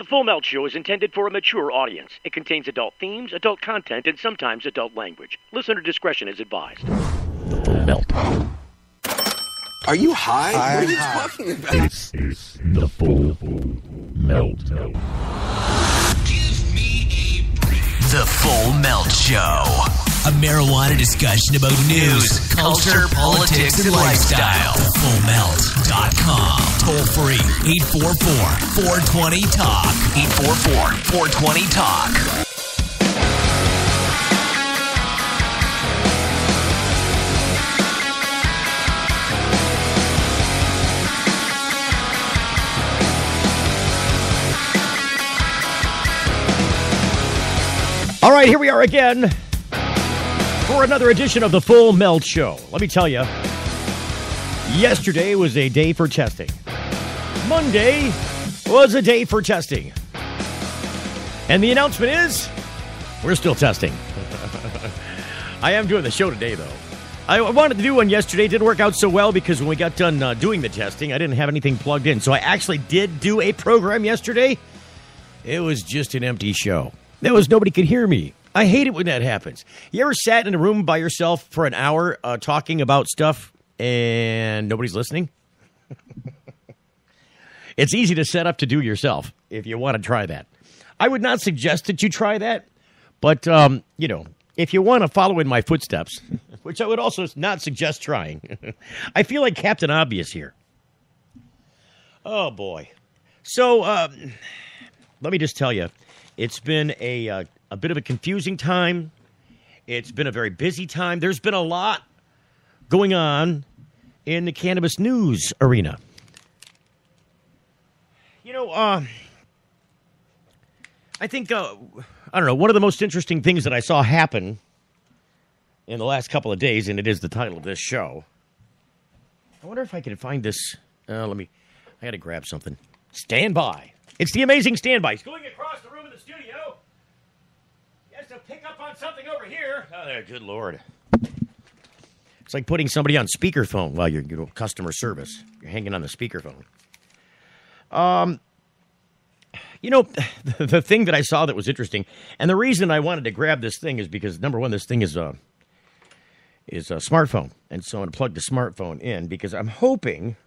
Full Melt Show is intended for a mature audience. It contains adult themes, adult content, and sometimes adult language. Listener discretion is advised. The Full Melt. Are you high? What are you talking about? This is the Full Melt. Give me a break. The Full Melt Show. A marijuana discussion about news, culture, politics, and lifestyle. FullMelt.com. Toll free. 844-420-TALK. 844-420-TALK. All right, here we are again for another edition of the Full Melt Show. Let me tell you, yesterday was a day for testing. Monday was a day for testing. And the announcement is, we're still testing. I am doing the show today, though. I wanted to do one yesterday. Didn't work out so well because when we got done doing the testing, I didn't have anything plugged in. So I actually did do a program yesterday. It was just an empty show. Nobody could hear me. I hate it when that happens. You ever sat in a room by yourself for an hour talking about stuff and nobody's listening? It's easy to set up to do yourself if you want to try that. I would not suggest that you try that, but, if you want to follow in my footsteps, which I would also not suggest trying, I feel like Captain Obvious here. Oh, boy. So, let me just tell you. It's been a bit of a confusing time. It's been a very busy time. There's been a lot going on in the cannabis news arena. I think, one of the most interesting things that I saw happen in the last couple of days, and it is the title of this show. I wonder if I can find this. I got to grab something. Stand by. It's the amazing standby. He's going across the room in the studio. He has to pick up on something over here. Oh, there, good Lord. It's like putting somebody on speakerphone while you're customer service. You're hanging on the speakerphone. The thing that I saw that was interesting, and the reason I wanted to grab this thing is because, number one, this thing is a smartphone. And so I'm going to plug the smartphone in because I'm hoping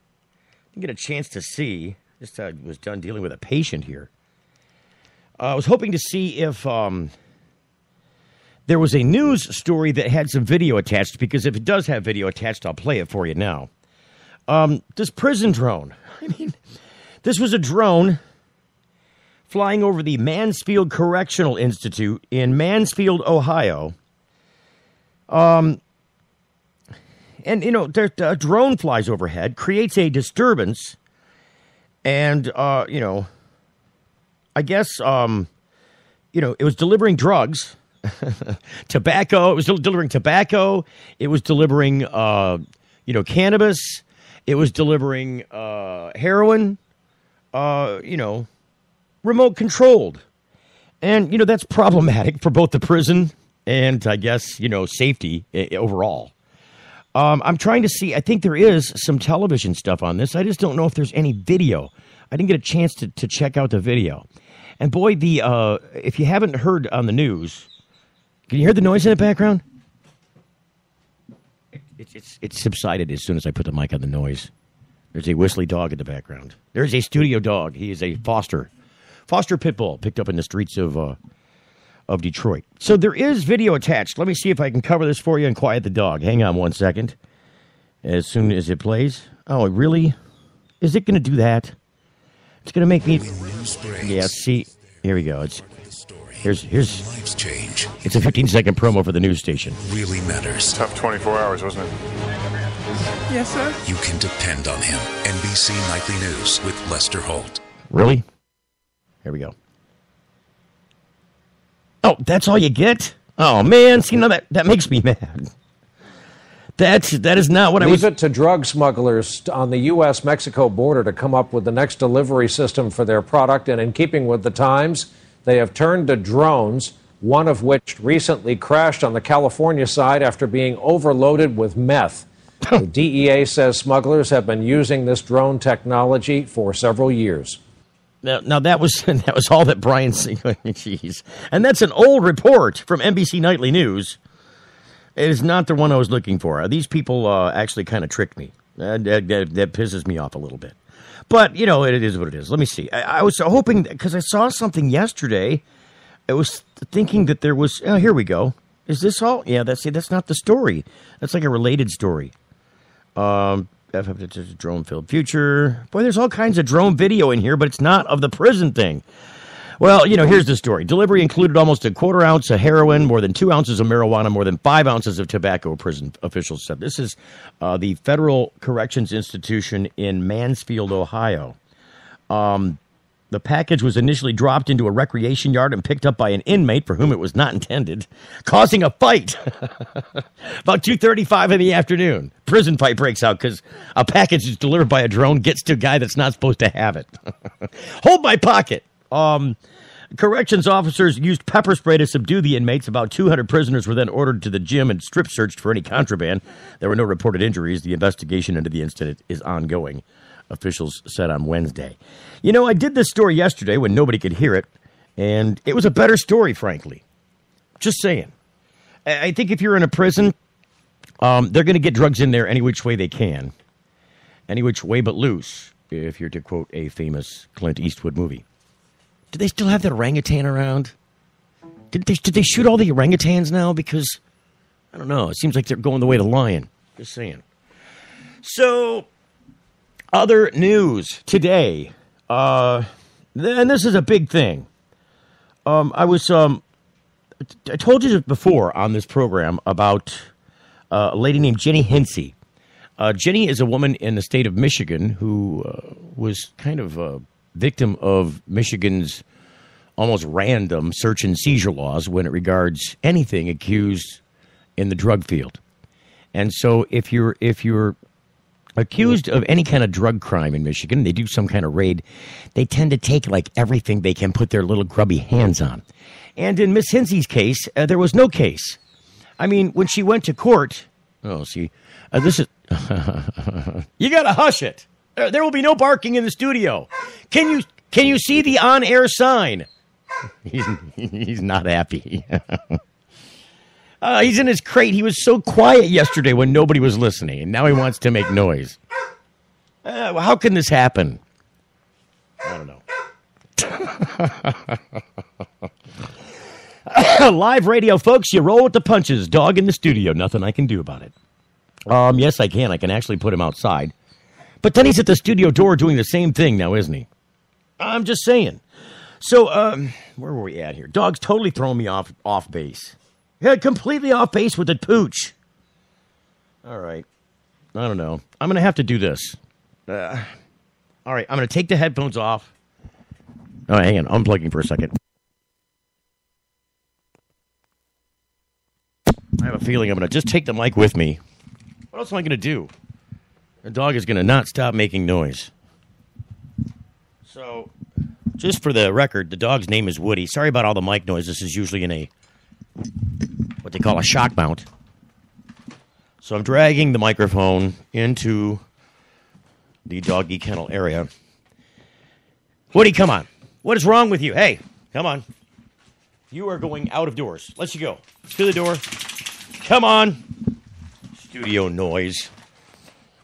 to get a chance to see. Just was done dealing with a patient here. I was hoping to see if there was a news story that had some video attached, because if it does have video attached, I'll play it for you now. This prison drone. This was a drone flying over the Mansfield Correctional Institute in Mansfield, Ohio. And, a drone flies overhead, creates a disturbance. And, I guess, it was delivering drugs, tobacco. It was delivering tobacco. It was delivering, cannabis. It was delivering heroin, remote controlled. And, that's problematic for both the prison and, I guess, safety overall. I'm trying to see. I think there is some television stuff on this. I just don't know if there's any video. I didn't get a chance to check out the video. And boy, if you haven't heard on the news, can you hear the noise in the background? It's subsided as soon as I put the mic on the noise. There's a whistly dog in the background. There's a studio dog. He is a foster pit bull picked up in the streets of Detroit. So there is video attached. Let me see if I can cover this for you and quiet the dog. Hang on 1 second. As soon as it plays. Oh, really? Is it going to do that? It's going to make me... Yeah, see. Here we go. Here's Lives change. It's a 15-second promo for the news station. Really matters. Tough 24 hours, wasn't it? Yes, sir. You can depend on him. NBC Nightly News with Lester Holt. Really? Here we go. Oh, that's all you get? Oh, man. See, now that makes me mad. That is not what I was... Leave it to drug smugglers on the U.S.-Mexico border to come up with the next delivery system for their product. And in keeping with the times, they have turned to drones, one of which recently crashed on the California side after being overloaded with meth. The DEA says smugglers have been using this drone technology for several years. Now that was all that Brian. Jeez, and that's an old report from NBC Nightly News. It is not the one I was looking for. These people actually kind of tricked me. That pisses me off a little bit. But you know, it is what it is. Let me see. I was hoping because I saw something yesterday. I was thinking that there was. Oh, here we go. Is this all? Yeah, that's not the story. That's like a related story. Drone-filled future. Boy, there's all kinds of drone video in here, but it's not of the prison thing. Well, you know, here's the story. Delivery included almost a quarter ounce of heroin, more than 2 ounces of marijuana, more than 5 ounces of tobacco, prison officials said. This is the Federal Corrections Institution in Mansfield, Ohio. The package was initially dropped into a recreation yard and picked up by an inmate for whom it was not intended, causing a fight. About 2:35 in the afternoon, prison fight breaks out because a package is delivered by a drone gets to a guy that's not supposed to have it. Hold my pocket. Corrections officers used pepper spray to subdue the inmates. About 200 prisoners were then ordered to the gym and strip searched for any contraband. There were no reported injuries. The investigation into the incident is ongoing, officials said on Wednesday. You know, I did this story yesterday when nobody could hear it, and it was a better story, frankly. Just saying. I think if you're in a prison, they're going to get drugs in there any which way they can. Any which way but loose, if you're to quote a famous Clint Eastwood movie. Do they still have that orangutan around? Did they shoot all the orangutans now? Because, I don't know, it seems like they're going the way of the lion. Just saying. So, other news today. And this is a big thing. I told you before on this program about a lady named Jenny Heny. Jenny is a woman in the state of Michigan who was kind of a victim of Michigan's almost random search and seizure laws when it regards anything accused in the drug field. And so if you're accused of any kind of drug crime in Michigan, they do some kind of raid, they tend to take like everything they can put their little grubby hands on. And in Miss Hensy's case, there was no case. I mean, when she went to court, this is, you gotta hush it. There will be no barking in the studio. Can you see the on-air sign? He's not happy. He's in his crate. He was so quiet yesterday when nobody was listening, and now he wants to make noise. How can this happen? I don't know. Live radio, folks. You roll with the punches. Dog in the studio. Nothing I can do about it. Yes, I can. I can actually put him outside. But then he's at the studio door doing the same thing now, isn't he? I'm just saying. So, where were we at here? Dog's totally throwing me off base. Yeah, completely off base with the pooch. All right. I don't know. I'm going to have to do this. All right. I'm going to take the headphones off. Oh, hang on. Unplugging for a second. I have a feeling I'm going to just take the mic with me. What else am I going to do? The dog is going to not stop making noise. So, just for the record, the dog's name is Woody. Sorry about all the mic noise. This is usually in what they call a shock mount. So I'm dragging the microphone into the doggy kennel area. Woody, come on. What is wrong with you? Hey, come on. You are going out of doors. Let's you go. To the door. Come on. Studio noise.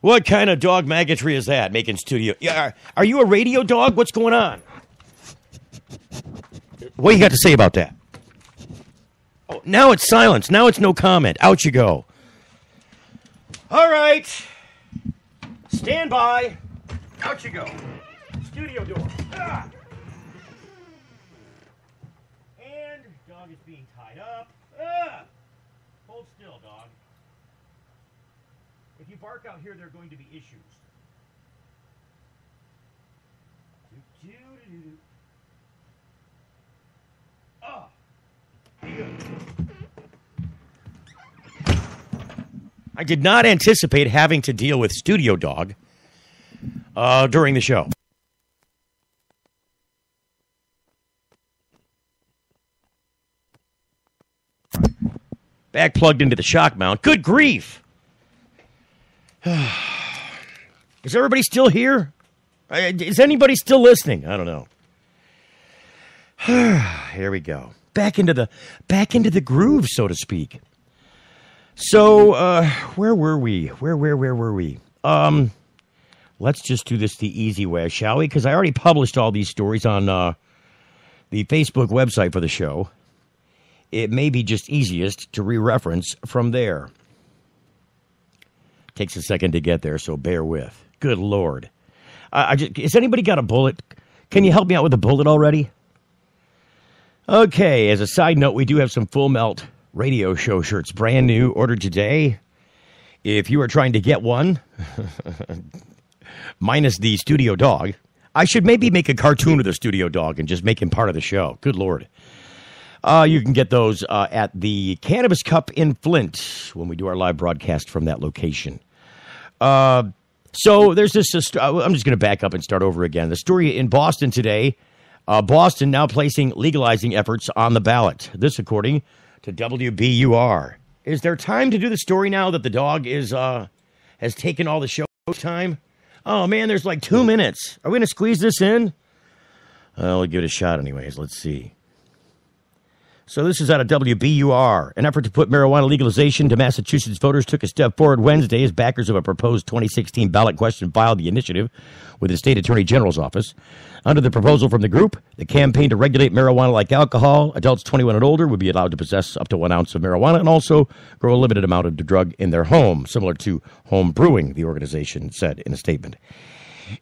What kind of dog maggotry is that, making studio? Yeah, are you a radio dog? What's going on? What do you got to say about that? Oh, now it's silence. Now it's no comment. Out you go. All right. Stand by. Out you go. Studio door. Ah. And dog is being tied up. Ah. Hold still, dog. If you bark out here, there are going to be issues. Oh. I did not anticipate having to deal with Studio Dog during the show. Back plugged into the shock mount. Good grief! Is everybody still here? Is anybody still listening? I don't know. Here we go. Back into the groove, so to speak. So, where were we? Where were we? Let's just do this the easy way, shall we? Because I already published all these stories on the Facebook website for the show. It may be just easiest to re-reference from there. Takes a second to get there, so bear with. Good Lord. Has anybody got a bullet? Can you help me out with a bullet already? Okay, as a side note, we do have some Full Melt radio show shirts, brand new, ordered today. If you are trying to get one, minus the studio dog, I should maybe make a cartoon of the studio dog and just make him part of the show. Good Lord. You can get those at the Cannabis Cup in Flint when we do our live broadcast from that location. So there's this, I'm just going to back up and start over again. The story in Boston today, Boston now placing legalizing efforts on the ballot. This according to WBUR. Is there time to do the story now that the dog has taken all the show time? Oh, man, there's like 2 minutes. Are we going to squeeze this in? I'll give it a shot anyways. Let's see. So this is out of WBUR. An effort to put marijuana legalization to Massachusetts voters took a step forward Wednesday as backers of a proposed 2016 ballot question filed the initiative with the state attorney general's office. Under the proposal from the group, the campaign to regulate marijuana like alcohol, adults 21 and older would be allowed to possess up to 1 ounce of marijuana and also grow a limited amount of the drug in their home, similar to home brewing, the organization said in a statement.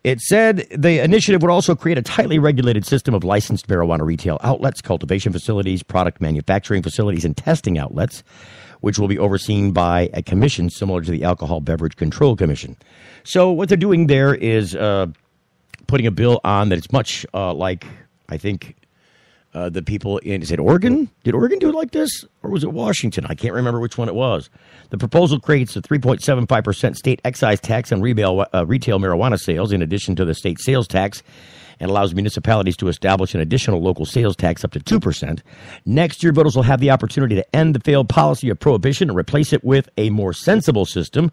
It said the initiative would also create a tightly regulated system of licensed marijuana retail outlets, cultivation facilities, product manufacturing facilities, and testing outlets, which will be overseen by a commission similar to the Alcohol Beverage Control Commission. So what they're doing there is putting a bill on that it's much like, I think, the people in, is it Oregon? Did Oregon do it like this? Or was it Washington? I can't remember which one it was. The proposal creates a 3.75% state excise tax on retail marijuana sales in addition to the state sales tax and allows municipalities to establish an additional local sales tax up to 2%. Next year, voters will have the opportunity to end the failed policy of prohibition and replace it with a more sensible system.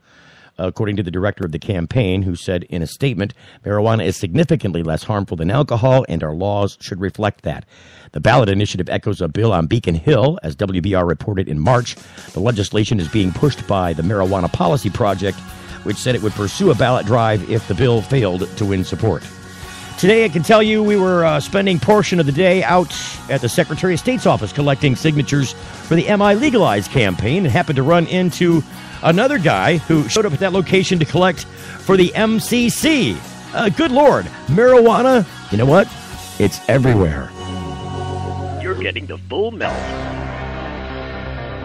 According to the director of the campaign, who said in a statement, marijuana is significantly less harmful than alcohol, and our laws should reflect that. The ballot initiative echoes a bill on Beacon Hill. As WBR reported in March, the legislation is being pushed by the Marijuana Policy Project, which said it would pursue a ballot drive if the bill failed to win support. Today, I can tell you we were spending portion of the day out at the Secretary of State's office collecting signatures for the MI Legalize campaign and happened to run into another guy who showed up at that location to collect for the MCC. Good Lord, marijuana, you know what? It's everywhere. You're getting the full melt.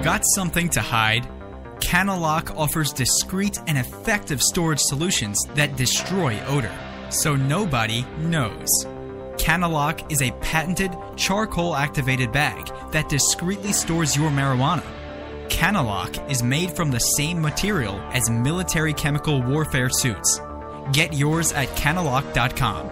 Got something to hide? Canna Lock offers discreet and effective storage solutions that destroy odor, so nobody knows. Canna Lock is a patented charcoal-activated bag that discreetly stores your marijuana. Canna Lock is made from the same material as military chemical warfare suits. Get yours at cannalock.com.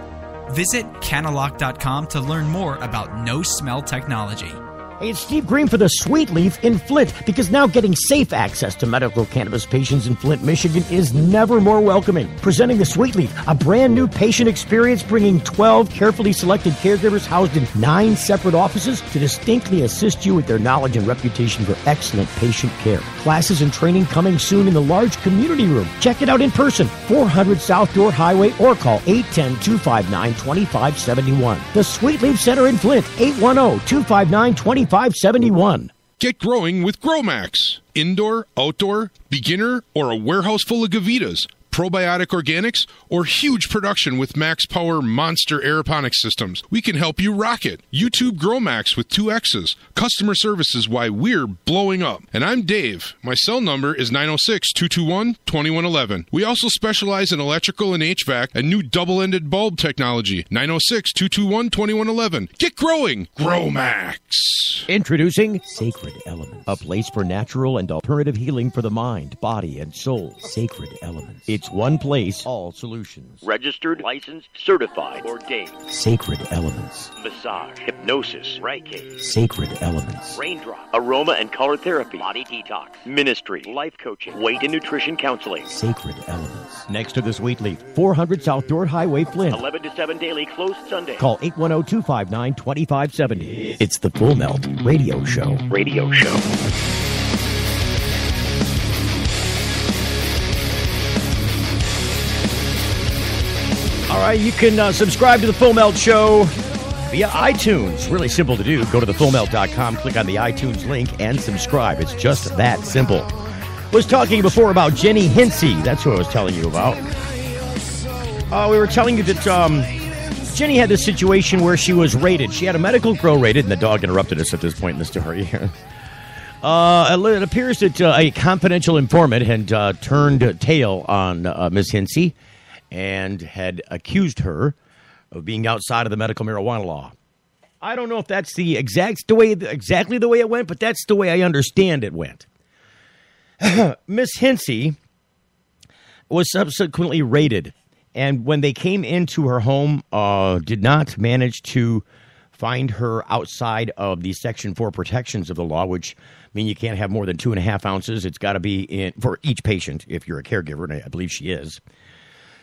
Visit cannalock.com to learn more about no-smell technology. Hey, it's Steve Green for the Sweet Leaf in Flint, because now getting safe access to medical cannabis patients in Flint, Michigan is never more welcoming. Presenting the Sweet Leaf, a brand new patient experience bringing 12 carefully selected caregivers housed in 9 separate offices to distinctly assist you with their knowledge and reputation for excellent patient care. Classes and training coming soon in the large community room. Check it out in person, 400 South Door Highway, or call 810-259-2571. The Sweet Leaf Center in Flint, 810-259-2571. 571. Get growing with GrowMax. Indoor, outdoor, beginner, or a warehouse full of Gavitas. Probiotic organics, or huge production with Max Power monster aeroponics systems. We can help you rock it. YouTube GrowMax with 2 X's. Customer service is why we're blowing up. And I'm Dave. My cell number is 906-221-2111. We also specialize in electrical and HVAC and new double-ended bulb technology. 906-221-2111. Get growing. GrowMax. Introducing Sacred Elements, a place for natural and alternative healing for the mind, body, and soul. Sacred Elements. It's It's one place, all solutions. Registered, licensed, certified, ordained. Sacred elements. Massage, hypnosis, Reiki, Sacred elements. raindrop, aroma and color therapy, body detox, ministry, life coaching, weight and nutrition counseling. Sacred elements. Next to the Sweet Leaf, 400 South Dorr Highway, Flint. 11 to 7 daily, closed Sunday. Call 810-259-2570. It's the Full Melt Radio Show. Radio show. All right, you can subscribe to the Full Melt Show via iTunes. Really simple to do. Go to thefullmelt.com, click on the iTunes link, and subscribe. It's just that simple. Was talking before about Jenny Heny. That's what I was telling you about. We were telling you that Jenny had this situation where she was raided. She had a medical grow raided, and the dog interrupted us at this point in the story. It appears that a confidential informant had turned tail on Miss Heny and had accused her of being outside of the medical marijuana law. I don't know if that's exactly the way it went, but that's the way I understand it went. Miss Heny was subsequently raided, and when they came into her home, did not manage to find her outside of the Section 4 protections of the law, which mean you can't have more than 2.5 ounces. It's got to be in for each patient if you're a caregiver, and I believe she is.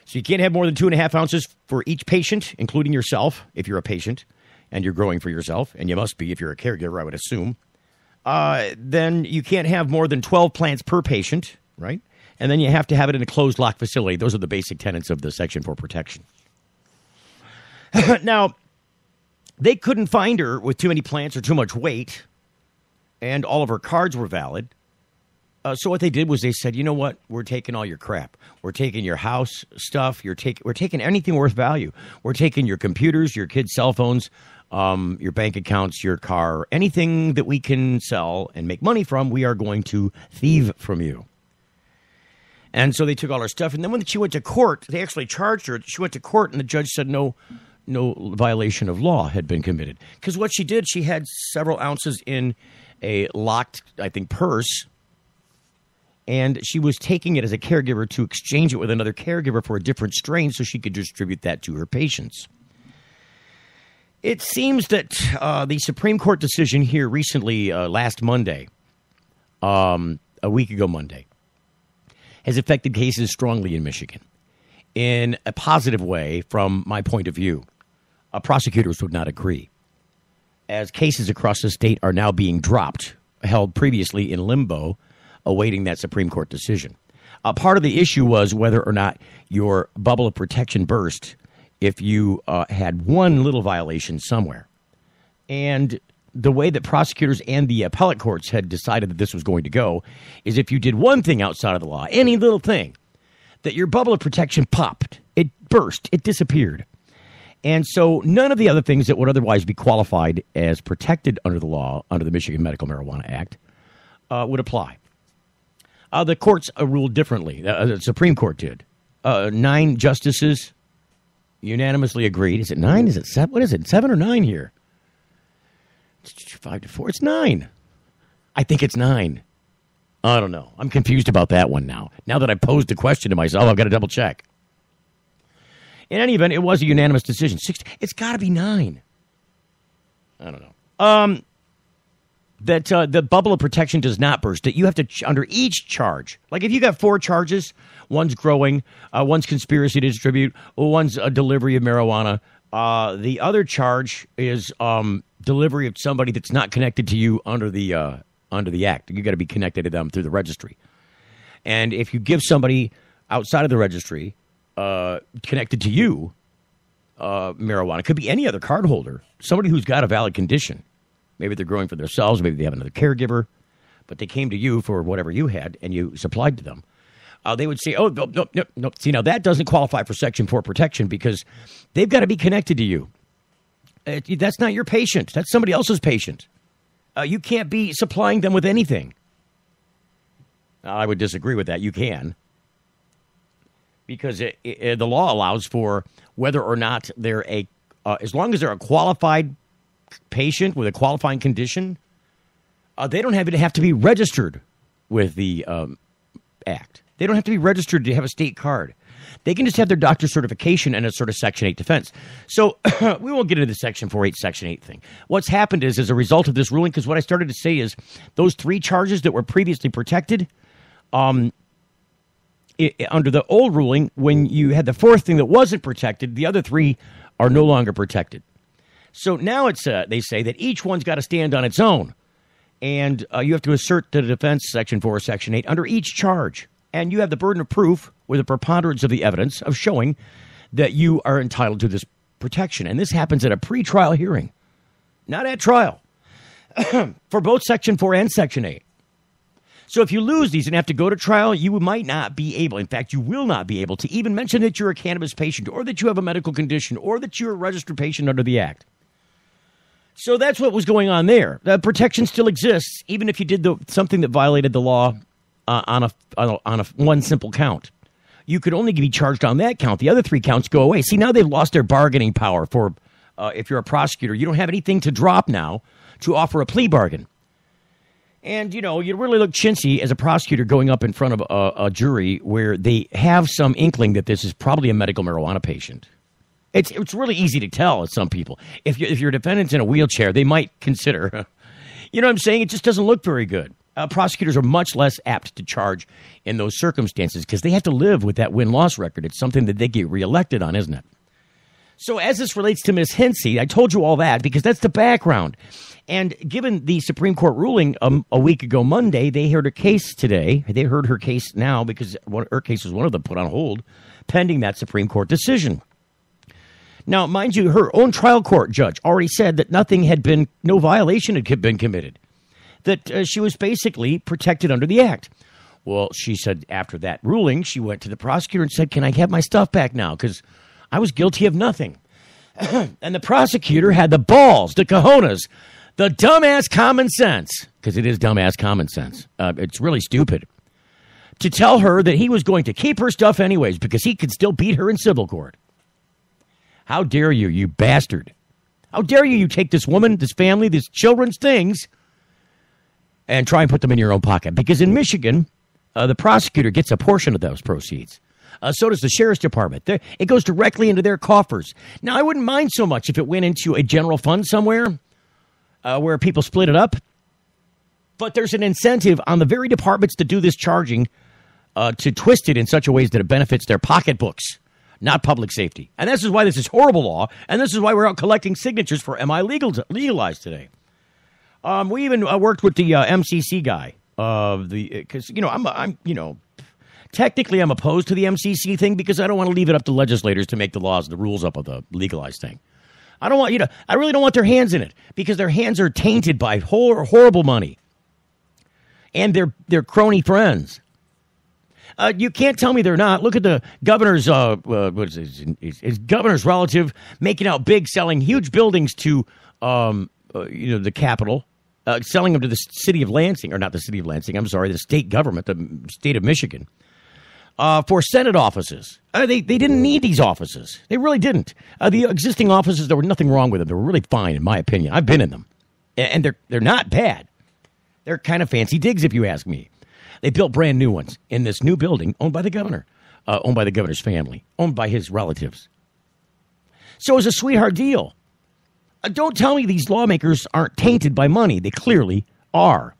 So you can't have more than 2.5 ounces for each patient, including yourself, if you're a patient and you're growing for yourself, and you must be if you're a caregiver, I would assume. Then you can't have more than 12 plants per patient, right? And then you have to have it in a closed lock facility. Those are the basic tenets of the Section 4 protection. Now, they couldn't find her with too many plants or too much weight, and all of her cards were valid. So what they did was they said, you know what? We're taking all your crap. We're taking your house stuff. We're taking anything worth value. We're taking your computers, your kids' cell phones, your bank accounts, your car, anything that we can sell and make money from, we are going to thieve from you. And so they took all her stuff. And then when she went to court, they actually charged her. She went to court, and the judge said no violation of law had been committed. Because what she did, she had several ounces in a locked, I think, purse. And she was taking it as a caregiver to exchange it with another caregiver for a different strain so she could distribute that to her patients. It seems that the Supreme Court decision here recently, last Monday, a week ago Monday, has affected cases strongly in Michigan in a positive way from my point of view. Prosecutors would not agree, as cases across the state are now being dropped, held previously in limbo, awaiting that Supreme Court decision. Part of the issue was whether or not your bubble of protection burst if you had one little violation somewhere. And the way that prosecutors and the appellate courts had decided that this was going to go is if you did one thing outside of the law, any little thing, that your bubble of protection popped, it burst, it disappeared. And so none of the other things that would otherwise be qualified as protected under the law, under the Michigan Medical Marijuana Act, would apply. The courts ruled differently. The Supreme Court did. 9 justices unanimously agreed. Is it 9? Is it 7? What is it? 7 or 9 here? 5 to 4. It's 9. I think it's 9. I don't know. I'm confused about that one now. Now that I posed the question to myself, I've got to double check. In any event, it was a unanimous decision. It's got to be 9. I don't know. That the bubble of protection does not burst. That you have to, under each charge, like if you got 4 charges, one's growing, one's conspiracy to distribute, one's a delivery of marijuana. The other charge is delivery of somebody that's not connected to you under the act. You got to be connected to them through the registry. And if you give somebody outside of the registry connected to you marijuana, it could be any other card holder, somebody who's got a valid condition. Maybe they're growing for themselves. Maybe they have another caregiver, but they came to you for whatever you had, and you supplied to them. They would say, oh, no. See, now that doesn't qualify for Section 4 protection because they've got to be connected to you. That's not your patient. That's somebody else's patient. You can't be supplying them with anything. I would disagree with that. You can. Because the law allows for whether or not they're as long as they're a qualified patient with a qualifying condition, they don't have to be registered with the act. They don't have to be registered to have a state card. They can just have their doctor's certification and a sort of Section 8 defense. So we won't get into the Section 4.8, Section 8 thing. What's happened is, as a result of this ruling, because what I started to say is those 3 charges that were previously protected, under the old ruling, when you had the 4th thing that wasn't protected, the other 3 are no longer protected. So now it's they say that each one's got to stand on its own. And you have to assert the defense, Section 4 or Section 8, under each charge. And you have the burden of proof with a preponderance of the evidence of showing that you are entitled to this protection. And this happens at a pretrial hearing, not at trial, for both Section 4 and Section 8. So if you lose these and have to go to trial, you might not be able, in fact, you will not be able to even mention that you're a cannabis patient or that you have a medical condition or that you're a registered patient under the Act. So that's what was going on there. The protection still exists, even if you did something that violated the law on a one simple count. You could only be charged on that count. The other 3 counts go away. See, now they've lost their bargaining power for if you're a prosecutor. You don't have anything to drop now to offer a plea bargain. And, you really look chintzy as a prosecutor going up in front of a jury where they have some inkling that this is probably a medical marijuana patient. It's really easy to tell, as some people. If your defendant's in a wheelchair, they might consider. You know what I'm saying? It just doesn't look very good. Prosecutors are much less apt to charge in those circumstances because they have to live with that win-loss record. It's something that they get reelected on, isn't it? So as this relates to Ms. Heny, I told you all that because that's the background. And given the Supreme Court ruling a week ago Monday, they heard a case today. They heard her case now because her case was one of them put on hold pending that Supreme Court decision. Now, mind you, her own trial court judge already said that no violation had been committed, that she was basically protected under the Act. Well, she said after that ruling, she went to the prosecutor and said, can I have my stuff back now? Because I was guilty of nothing. And the prosecutor had the balls, the cojones, the dumbass common sense, because it is dumbass common sense. It's really stupid, to tell her that he was going to keep her stuff anyways because he could still beat her in civil court. How dare you, you bastard? How dare you take this woman, this family, this children's things and try and put them in your own pocket? Because in Michigan, the prosecutor gets a portion of those proceeds. So does the sheriff's department. It goes directly into their coffers. Now, I wouldn't mind so much if it went into a general fund somewhere where people split it up. But there's an incentive on the very departments that do this charging to twist it in such a way that it benefits their pocketbooks, not public safety. And this is why this is horrible law, and this is why we're out collecting signatures for Am I legalized today. We even worked with the MCC guy, because technically I'm opposed to the MCC thing because I don't want to leave it up to legislators to make the laws, the rules up of the legalized thing. I really don't want their hands in it because their hands are tainted by horrible money and their crony friends. You can't tell me they're not. Look at the governor's, his governor's relative making out big, selling huge buildings to, the Capitol, selling them to the city of Lansing, or not the city of Lansing, I'm sorry, the state government, the state of Michigan, for Senate offices. They didn't need these offices. They really didn't. The existing offices, there was nothing wrong with them. They were really fine, in my opinion. I've been in them. And they're not bad. They're kind of fancy digs, if you ask me. They built brand new ones in this new building owned by the governor, owned by the governor's family, owned by his relatives. So it was a sweetheart deal. Don't tell me these lawmakers aren't tainted by money. They clearly are.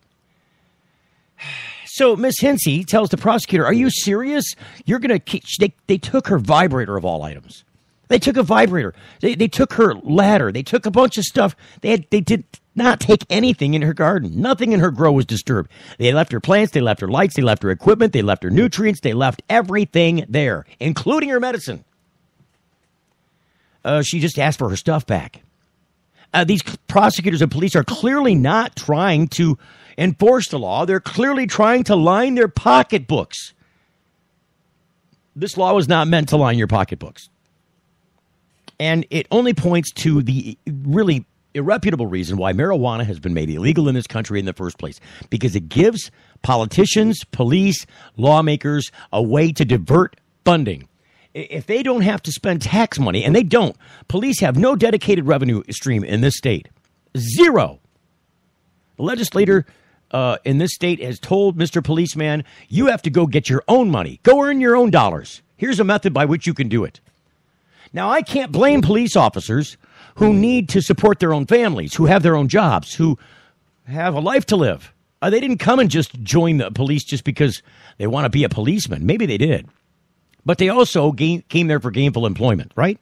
So Ms. Heny tells the prosecutor, are you serious? You're going to they took her vibrator of all items. They took a vibrator. They took her ladder. They took a bunch of stuff. They did not take anything in her garden. Nothing in her grow was disturbed. They left her plants. They left her lights. They left her equipment. They left her nutrients. They left everything there, including her medicine. She just asked for her stuff back. These prosecutors and police are clearly not trying to enforce the law. They're clearly trying to line their pocketbooks. This law was not meant to line your pocketbooks. And it only points to the really irreputable reason why marijuana has been made illegal in this country in the first place. Because it gives politicians, police, lawmakers a way to divert funding. If they don't have to spend tax money, and they don't, police have no dedicated revenue stream in this state. Zero. The legislator in this state has told Mr. Policeman, you have to go get your own money. Go earn your own dollars. Here's a method by which you can do it. Now, I can't blame police officers who need to support their own families, who have their own jobs, who have a life to live. They didn't come and just join the police just because they want to be a policeman. Maybe they did. But they also came there for gainful employment, right?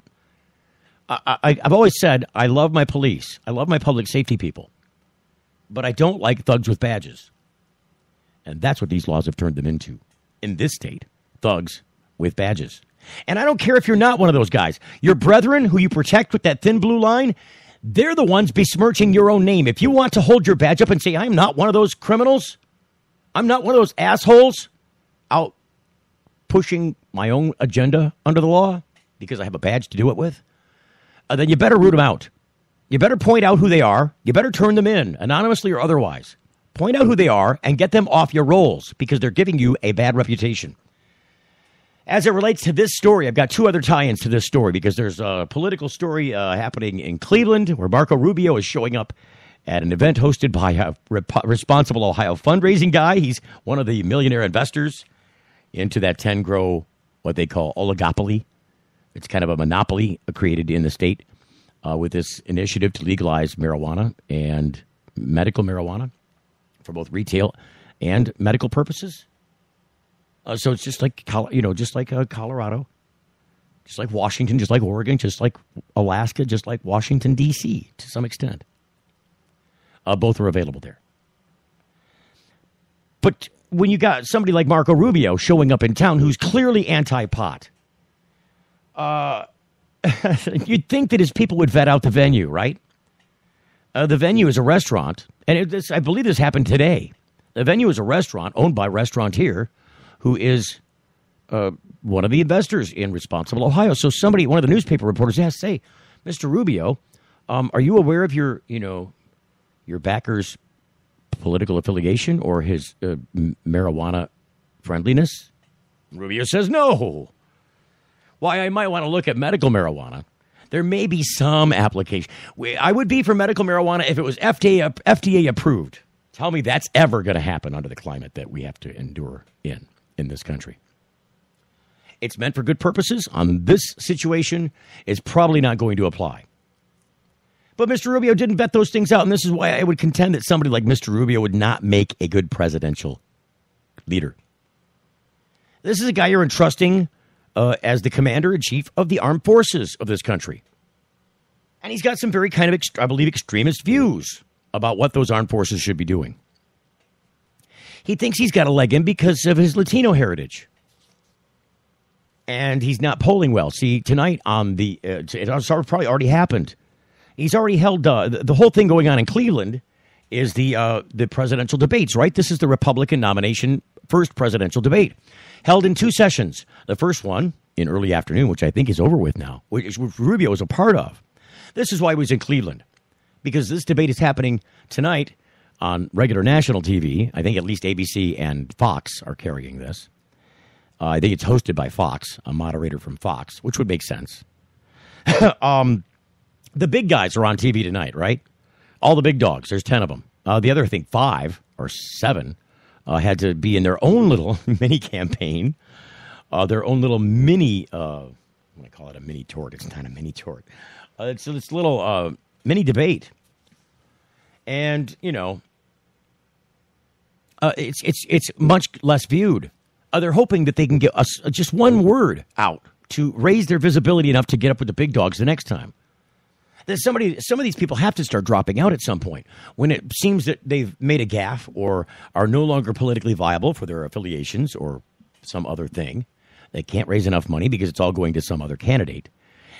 I've always said I love my police. I love my public safety people. But I don't like thugs with badges. And that's what these laws have turned them into. In this state, thugs with badges. And I don't care if you're not one of those guys. Your brethren who you protect with that thin blue line, they're the ones besmirching your own name. If you want to hold your badge up and say, I'm not one of those criminals, I'm not one of those assholes out pushing my own agenda under the law because I have a badge to do it with, then you better root them out. You better point out who they are. You better turn them in, anonymously or otherwise. Point out who they are and get them off your rolls because they're giving you a bad reputation. As it relates to this story, I've got two other tie-ins to this story because there's a political story happening in Cleveland where Marco Rubio is showing up at an event hosted by a responsible Ohio fundraising guy. He's one of the millionaire investors into that 10-grow, what they call oligopoly. It's kind of a monopoly created in the state with this initiative to legalize marijuana and medical marijuana for both retail and medical purposes. So it's just like, just like Colorado, just like Washington, just like Oregon, just like Alaska, just like Washington, D.C. to some extent. Both are available there. But when you got somebody like Marco Rubio showing up in town who's clearly anti-pot, you'd think that his people would vet out the venue, right? The venue is a restaurant, and I believe this happened today. The venue is a restaurant owned by a restaurateur who is one of the investors in Responsible Ohio. So one of the newspaper reporters has to say, Mr. Rubio, are you aware of your backer's political affiliation or his marijuana friendliness? Rubio says no. Why, I might want to look at medical marijuana. There may be some application. I would be for medical marijuana if it was FDA approved. Tell me that's ever going to happen under the climate that we have to endure in this country. It's meant for good purposes. On this situation, it's probably not going to apply. But Mr. Rubio didn't vet those things out, and this is why I would contend that somebody like Mr. Rubio would not make a good presidential leader. This is a guy you're entrusting as the commander-in-chief of the armed forces of this country. And he's got some very kind of, I believe, extremist views about what those armed forces should be doing. He thinks he's got a leg in because of his Latino heritage. And he's not polling well. See, tonight on it's probably already happened. He's already held, the whole thing going on in Cleveland is the presidential debates, right? This is the Republican nomination first presidential debate, held in two sessions. The first one in early afternoon, which I think is over with now, which Rubio was a part of. This is why he was in Cleveland, because this debate is happening tonight on regular national TV. I think at least ABC and Fox are carrying this. I think it's hosted by Fox, a moderator from Fox, which would make sense. The big guys are on TV tonight, right? All the big dogs. There's 10 of them. The other, I think, 5 or 7 had to be in their own little mini campaign, their own little mini, I'm going to call it a mini tort. It's not a mini tort. It's a little mini debate. And, it's much less viewed. They're hoping that they can get just one word out to raise their visibility enough to get up with the big dogs the next time. Some of these people have to start dropping out at some point when it seems that they've made a gaffe or are no longer politically viable for their affiliations or some other thing. They can't raise enough money because it's all going to some other candidate.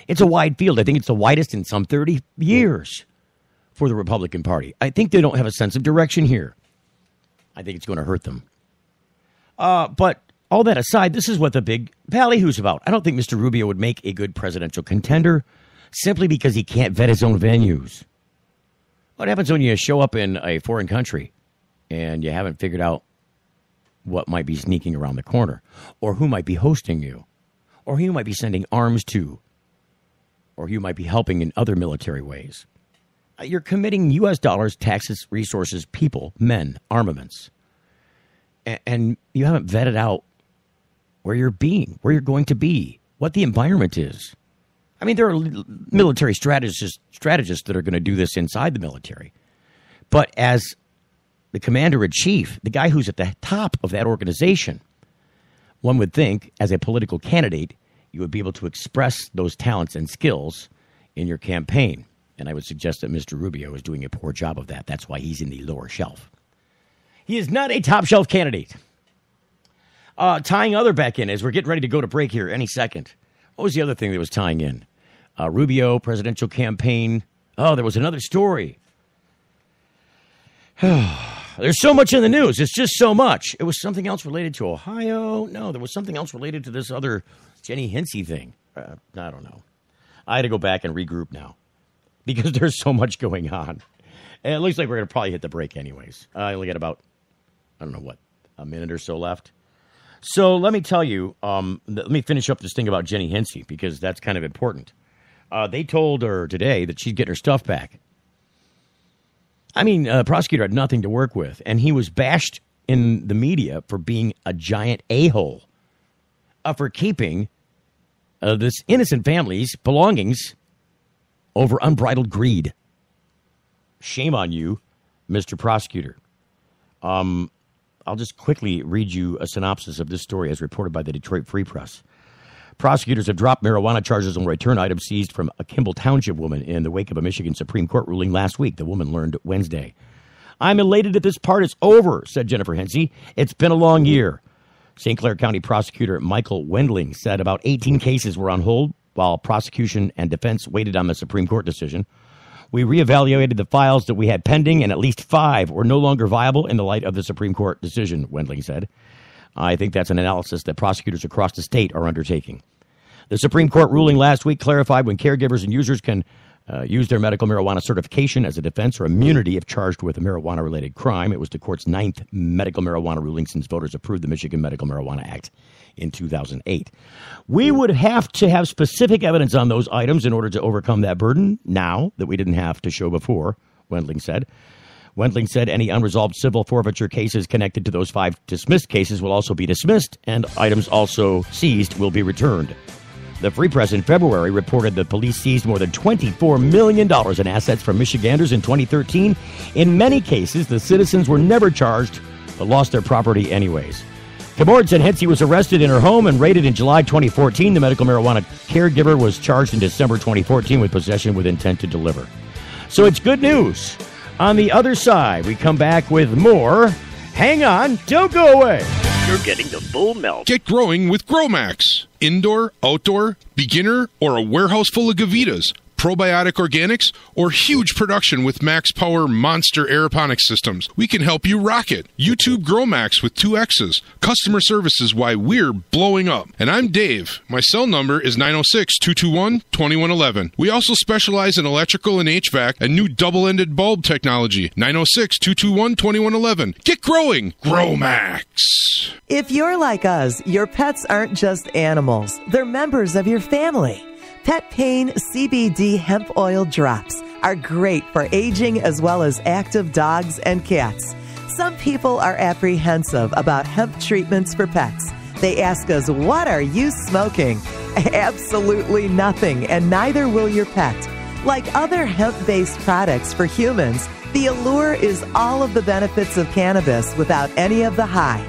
It's a wide field. I think it's the widest in some 30 years for the Republican Party. I think they don't have a sense of direction here. I think it's going to hurt them. But all that aside, this is what the big ballyhoo's about. I don't think Mr. Rubio would make a good presidential contender simply because he can't vet his own venues. What happens when you show up in a foreign country and you haven't figured out what might be sneaking around the corner, or who might be hosting you, or who you might be sending arms to, or who you might be helping in other military ways? you're committing U.S. dollars, taxes, resources, people, men, armaments. And you haven't vetted out where you're going to be, what the environment is. I mean, there are military strategists that are going to do this inside the military. But as the commander-in-chief, the guy who's at the top of that organization, one would think, as a political candidate, you would be able to express those talents and skills in your campaign. And I would suggest that Mr. Rubio is doing a poor job of that. That's why he's in the lower shelf. He is not a top-shelf candidate. Tying other back in as we're getting ready to go to break here any second. What was the other thing that was tying in? Rubio, presidential campaign. Oh, there was another story. There's so much in the news. It's just so much. It was something else related to Ohio. No, there was something else related to this other Jenny Heny thing. I don't know. I had to go back and regroup now because there's so much going on. And it looks like we're going to probably hit the break anyways. I only got about, I don't know what, a minute or so left. So let me tell you, let me finish up this thing about Jenny Heny because that's kind of important. They told her today that she'd get her stuff back. I mean, the prosecutor had nothing to work with, and he was bashed in the media for being a giant a-hole, for keeping this innocent family's belongings over unbridled greed. Shame on you, Mr. Prosecutor. I'll just quickly read you a synopsis of this story as reported by the Detroit Free Press. Prosecutors have dropped marijuana charges on return items seized from a Kimball Township woman in the wake of a Michigan Supreme Court ruling last week, the woman learned Wednesday. I'm elated that this part is over, said Jennifer Heny. It's been a long year. St. Clair County Prosecutor Michael Wendling said about 18 cases were on hold while prosecution and defense waited on the Supreme Court decision. We reevaluated the files that we had pending, and at least 5 were no longer viable in the light of the Supreme Court decision, Wendling said. I think that's an analysis that prosecutors across the state are undertaking. The Supreme Court ruling last week clarified when caregivers and users can use their medical marijuana certification as a defense or immunity if charged with a marijuana-related crime. It was the court's 9th medical marijuana ruling since voters approved the Michigan Medical Marijuana Act in 2008. We would have to have specific evidence on those items in order to overcome that burden now that we didn't have to show before, Wendling said. Wendling said any unresolved civil forfeiture cases connected to those 5 dismissed cases will also be dismissed, and items also seized will be returned. The Free Press in February reported that police seized more than $24 million in assets from Michiganders in 2013. In many cases, the citizens were never charged but lost their property anyways. Gemortsen Heny was arrested in her home and raided in July 2014. The medical marijuana caregiver was charged in December 2014 with possession with intent to deliver. So it's good news. On the other side, we come back with more. Hang on, don't go away. You're getting the full melt. Get growing with GrowMax. Indoor, outdoor, beginner, or a warehouse full of Gavitas. Probiotic organics, or huge production with Max Power Monster Aeroponics systems. We can help you rock it. YouTube GrowMax with 2 X's. Customer service is why we're blowing up. And I'm Dave. My cell number is 906-221-2111. We also specialize in electrical and HVAC and new double-ended bulb technology. 906-221-2111. Get growing. GrowMax. If you're like us, your pets aren't just animals. They're members of your family. Pet Pain CBD hemp oil drops are great for aging as well as active dogs and cats. Some people are apprehensive about hemp treatments for pets. They ask us, what are you smoking? Absolutely nothing, and neither will your pet. Like other hemp-based products for humans, the allure is all of the benefits of cannabis without any of the high.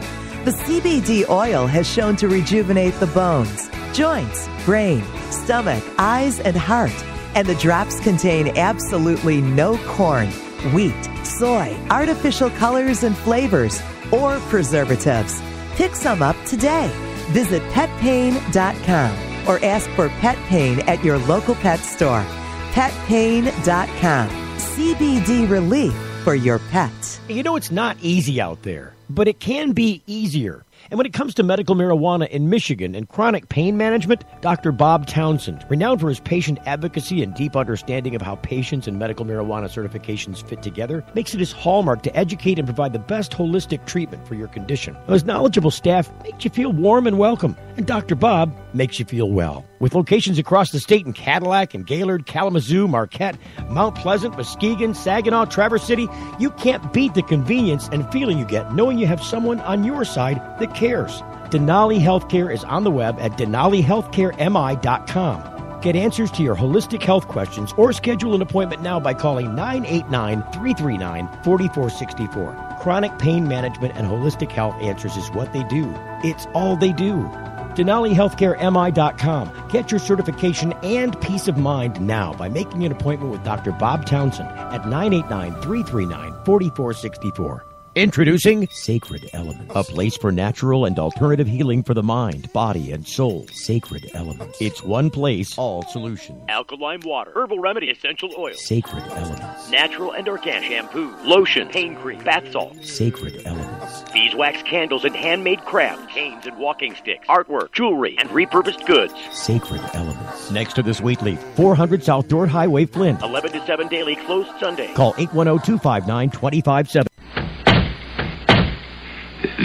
The CBD oil has shown to rejuvenate the bones, joints, brain, stomach, eyes, and heart. And the drops contain absolutely no corn, wheat, soy, artificial colors and flavors, or preservatives. Pick some up today. Visit petpain.com or ask for Pet Pain at your local pet store. Petpain.com. CBD relief for your pet. You know, it's not easy out there, but it can be easier. And when it comes to medical marijuana in Michigan and chronic pain management, Dr. Bob Townsend, renowned for his patient advocacy and deep understanding of how patients and medical marijuana certifications fit together, makes it his hallmark to educate and provide the best holistic treatment for your condition. His knowledgeable staff makes you feel warm and welcome, and Dr. Bob makes you feel well. With locations across the state in Cadillac and Gaylord, Kalamazoo, Marquette, Mount Pleasant, Muskegon, Saginaw, Traverse City, you can't beat the convenience and feeling you get knowing you have someone on your side that cares. Denali Healthcare is on the web at denalihealthcaremi.com. Get answers to your holistic health questions or schedule an appointment now by calling 989-339-4464. Chronic pain management and holistic health answers is what they do. It's all they do. DenaliHealthcareMI.com. Get your certification and peace of mind now by making an appointment with Dr. Bob Townsend at 989-339-4464. Introducing Sacred Elements, a place for natural and alternative healing for the mind, body, and soul. Sacred Elements. It's one place, all solutions. Alkaline water, herbal remedy essential oil, Sacred Elements. natural and organic shampoo, lotion, pain cream, bath salt, Sacred Elements. beeswax candles and handmade crafts, canes and walking sticks, artwork, jewelry, and repurposed goods. Sacred Elements. Next to the Sweet Leaf, 400 South Dort Highway, Flint. 11 to 7 daily, closed Sunday. Call 810-259-2570.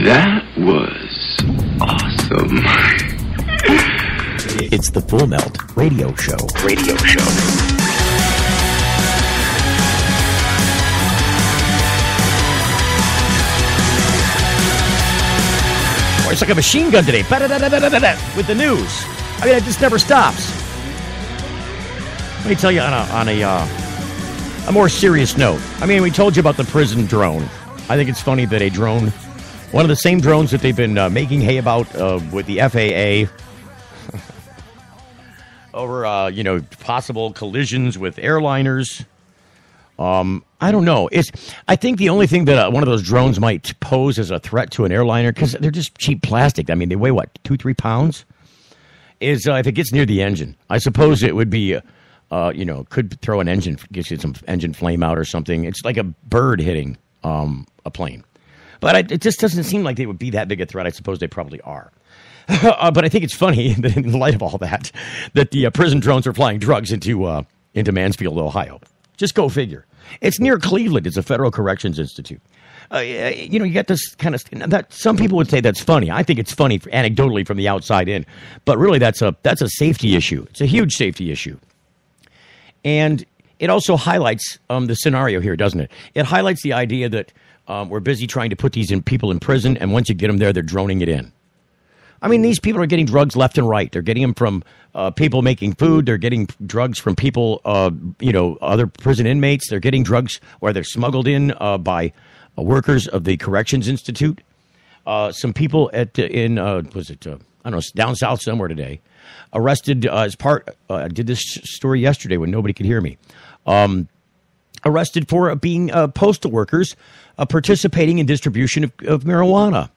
That was awesome. It's the Full Melt Radio Show. Or it's like a machine gun today. With the news. I mean, it just never stops. Let me tell you on a more serious note. I mean, we told you about the prison drone. I think it's funny that a drone, one of the same drones that they've been making hay about with the FAA over, possible collisions with airliners. I don't know. I think the only thing that one of those drones might pose as a threat to an airliner, because they're just cheap plastic. I mean, they weigh, 2-3 pounds? Is if it gets near the engine. I suppose it would be, could throw an engine, gets you some engine flame out or something. It's like a bird hitting a plane. But it just doesn't seem like they would be that big a threat. I suppose they probably are. But I think it's funny that in light of all that the prison drones are flying drugs into Mansfield, Ohio. Just go figure. It's near Cleveland. It's a federal corrections institute. You got this kind of that. Some people would say that's funny. I think it's funny anecdotally from the outside in, but really that's a safety issue. It's a huge safety issue, and it also highlights the scenario here, doesn't it? It highlights the idea that we're busy trying to put these people in prison, and once you get them there, they're droning it in. I mean, these people are getting drugs left and right. They're getting them from people making food. They're getting drugs from people, other prison inmates. They're getting drugs where they're smuggled in by workers of the Corrections Institute. Some people down south somewhere today, arrested as part. I did this story yesterday when nobody could hear me. Arrested for being postal workers participating in distribution of marijuana.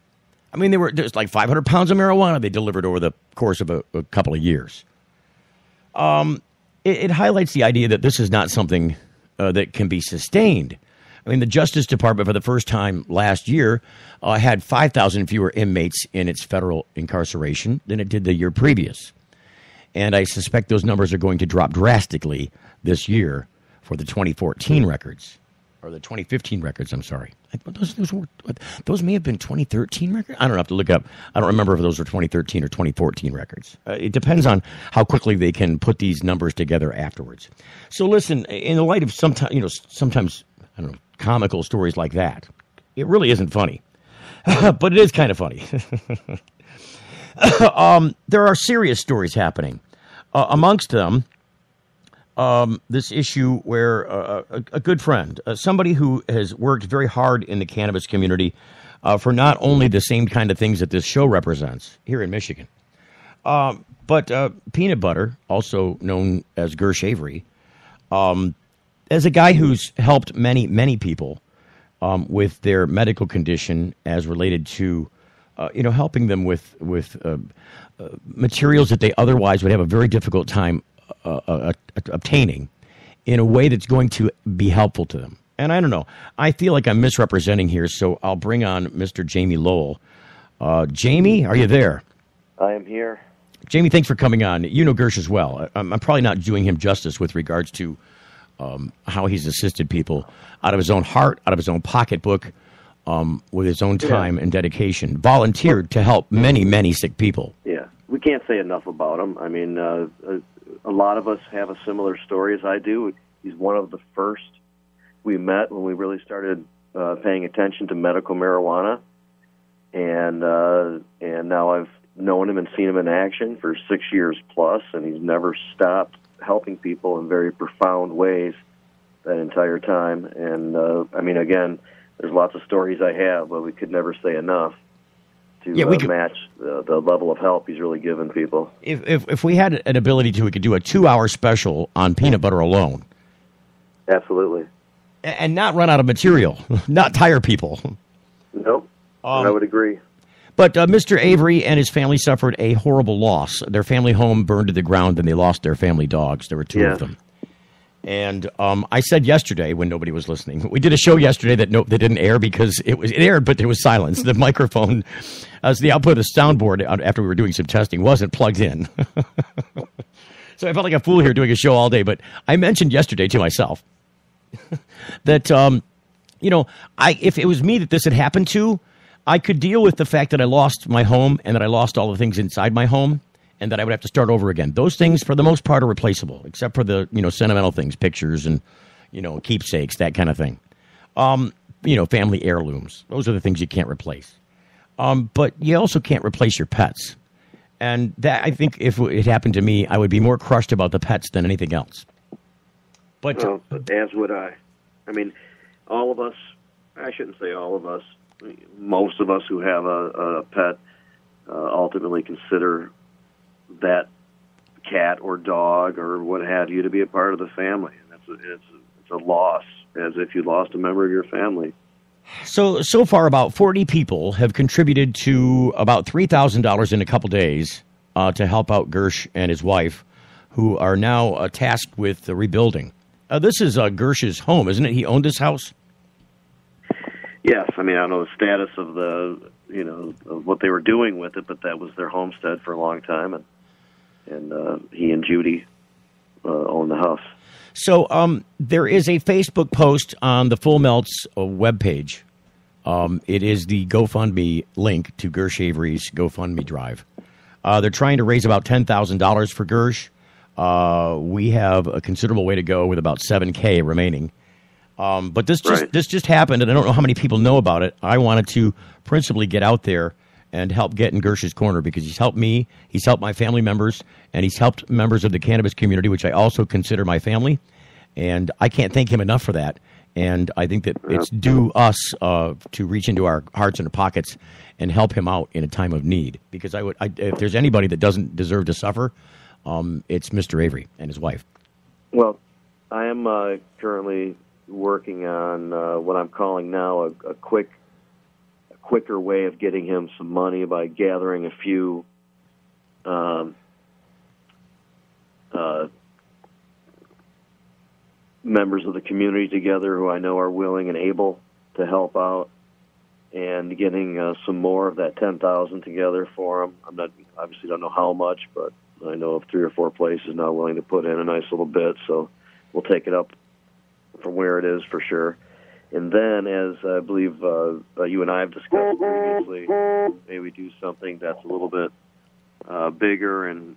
I mean, there's like 500 pounds of marijuana they delivered over the course of a couple of years. It highlights the idea that this is not something that can be sustained. I mean, the Justice Department, for the first time last year, had 5,000 fewer inmates in its federal incarceration than it did the year previous. And I suspect those numbers are going to drop drastically this year for the 2014 records. Or the 2015 records, I'm sorry. Those may have been 2013 records? I don't have to look up. I don't remember if those were 2013 or 2014 records. It depends on how quickly they can put these numbers together afterwards. So listen, in the light of sometimes, I don't know, comical stories like that, it really isn't funny. But it is kind of funny. There are serious stories happening. Amongst them, this issue where a good friend, somebody who has worked very hard in the cannabis community for not only the same kind of things that this show represents here in Michigan, but Peanut Butter, also known as Gersh Avery, as a guy who's helped many, many people with their medical condition as related to, helping them with materials that they otherwise would have a very difficult time obtaining in a way that's going to be helpful to them. And I don't know. I feel like I'm misrepresenting here, so I'll bring on Mr. Jamie Lowell, Jamie, are you there? I am here. Jamie, thanks for coming on. You know Gersh as well. I'm probably not doing him justice with regards to how he's assisted people out of his own heart, out of his own pocketbook, with his own time and dedication, volunteered to help many, many sick people. Yeah, we can't say enough about him. I mean, a lot of us have a similar story as I do. He's one of the first we met when we really started paying attention to medical marijuana, and now I've known him and seen him in action for 6 years plus, and he's never stopped helping people in very profound ways that entire time. And I mean, again, there's lots of stories I have, but we could never say enough to match the level of help he's really given people. If we had an ability to, we could do a 2-hour special on peanut butter alone. Absolutely. And not run out of material, not tire people. Nope, I would agree. But Mr. Avery and his family suffered a horrible loss. Their family home burned to the ground, and they lost their family dogs. There were 2 of them. And I said yesterday, when nobody was listening, we did a show yesterday that didn't air because it aired, but there was silence. The microphone, as the output of the soundboard after we were doing some testing, wasn't plugged in. So I felt like a fool here doing a show all day. But I mentioned yesterday to myself that, if it was me that this had happened to, I could deal with the fact that I lost my home and that I lost all the things inside my home and that I would have to start over again. Those things, for the most part, are replaceable, except for the, sentimental things, pictures and, keepsakes, that kind of thing. Family heirlooms. Those are the things you can't replace. But you also can't replace your pets. And that, I think, if it happened to me, I would be more crushed about the pets than anything else. But as would I. I mean, all of us, I shouldn't say all of us, most of us who have a pet ultimately consider that cat or dog or what have you to be a part of the family. It's a loss, as if you lost a member of your family. So far, about 40 people have contributed to about $3,000 in a couple days to help out Gersh and his wife, who are now tasked with the rebuilding. This is Gersh's home, isn't it? He owned this house? Yes, I mean, I don't know the status of of what they were doing with it, but that was their homestead for a long time, and he and Judy own the house. So there is a Facebook post on the Full Melt's webpage. It is the GoFundMe link to Gersh Avery's GoFundMe drive. They're trying to raise about $10,000 for Gersh. We have a considerable way to go with about $7,000 remaining. But this just happened, and I don't know how many people know about it. I wanted to principally get out there and help get in Gersh's corner because he's helped me, he's helped my family members, and he's helped members of the cannabis community, which I also consider my family. And I can't thank him enough for that. And I think that it's due us to reach into our hearts and our pockets and help him out in a time of need. Because if there's anybody that doesn't deserve to suffer, it's Mr. Avery and his wife. Well, I am currently working on what I'm calling now a quicker way of getting him some money by gathering a few members of the community together who I know are willing and able to help out, and getting some more of that $10,000 together for him. I'm not obviously don't know how much, but I know of 3 or 4 places now willing to put in a nice little bit. So we'll take it up from where it is for sure. And then, as I believe you and I have discussed previously, maybe we do something that's a little bit bigger and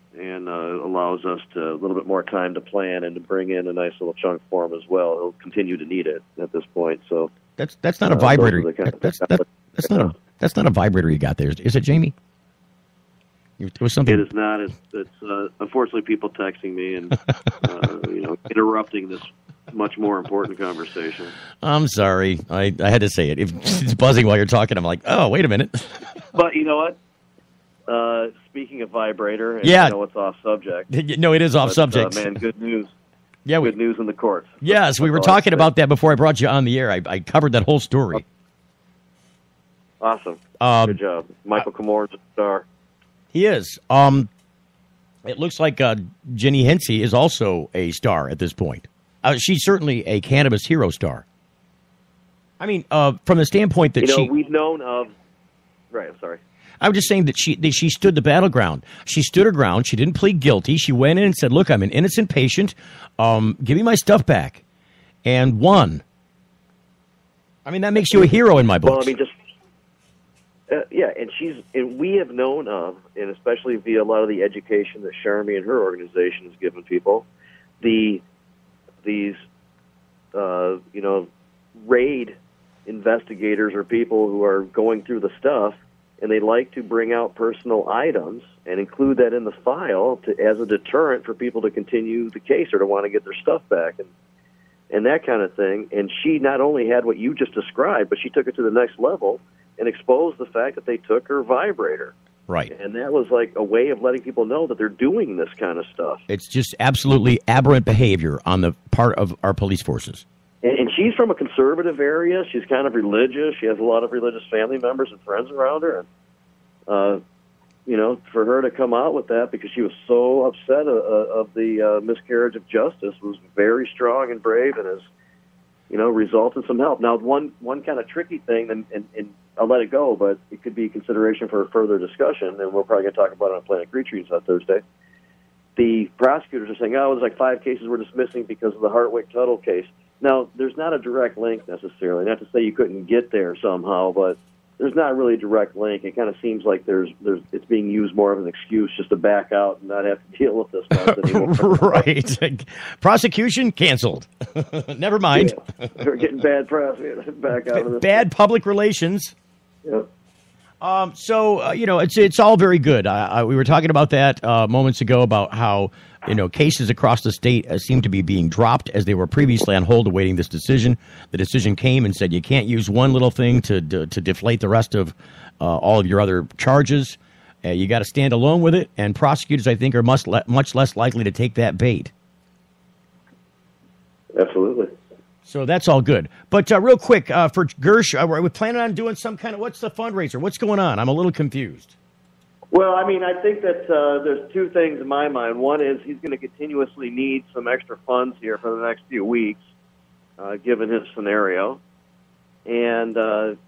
allows us to a little bit more time to plan and to bring in a nice little chunk for him as well. He'll continue to need it at this point. So that's not a vibrator. That's not a vibrator you got there, is it, Jamie? It was something. It is not. It's unfortunately people texting me and interrupting this much more important conversation. I'm sorry. I had to say it. If it's buzzing while you're talking, I'm like, oh, wait a minute. But you know what? Speaking of vibrator, and yeah. I know it's off subject. No, it is off subject. Man, good news. Yeah, good news in the courts. Yes, we were talking about that before I brought you on the air. I covered that whole story. Awesome. Good job. Michael Comor's a star. He is. It looks like Jenny Heny is also a star at this point. She's certainly a cannabis hero star. I mean, from the standpoint that we've known of. Right. I'm sorry. I'm just saying that she stood the battleground. She stood her ground. She didn't plead guilty. She went in and said, look, I'm an innocent patient. Give me my stuff back. And won. I mean, that makes you a hero in my books. Well, I mean, just and we have known of, and especially via a lot of the education that Sharmi and her organization has given people, these raid investigators or people who are going through the stuff, and they like to bring out personal items and include that in the file as a deterrent for people to continue the case or to want to get their stuff back and that kind of thing. And she not only had what you just described, but she took it to the next level and exposed the fact that they took her vibrator. Right. And that was like a way of letting people know that they're doing this kind of stuff. It's just absolutely aberrant behavior on the part of our police forces. And she's from a conservative area. She's kind of religious. She has a lot of religious family members and friends around her. And, for her to come out with that because she was so upset of the miscarriage of justice was very strong and brave and has, resulted in some help. Now, one kind of tricky thing, and I'll let it go, but it could be consideration for further discussion, and we're probably going to talk about it on Planet Creatures on Thursday. The prosecutors are saying, there's like 5 cases we're dismissing because of the Hartwick-Tuttle case. Now, there's not a direct link necessarily. Not to say you couldn't get there somehow, but there's not really a direct link. It kind of seems like it's being used more of an excuse just to back out and not have to deal with this mess anymore. Right. Prosecution canceled. Never mind. Yeah. They're getting bad press. Back out of this. Bad public relations. Yep. It's all very good. We were talking about that moments ago about how, cases across the state seem to be being dropped as they were previously on hold awaiting this decision. The decision came and said you can't use one little thing to deflate the rest of all of your other charges. You got to stand alone with it, and prosecutors, I think, are much less likely to take that bait. Absolutely. So that's all good. But real quick, for Gersh, are we planning on doing some kind of, what's the fundraiser? What's going on? I'm a little confused. Well, I mean, I think that there's 2 things in my mind. One is he's going to continuously need some extra funds here for the next few weeks, given his scenario. And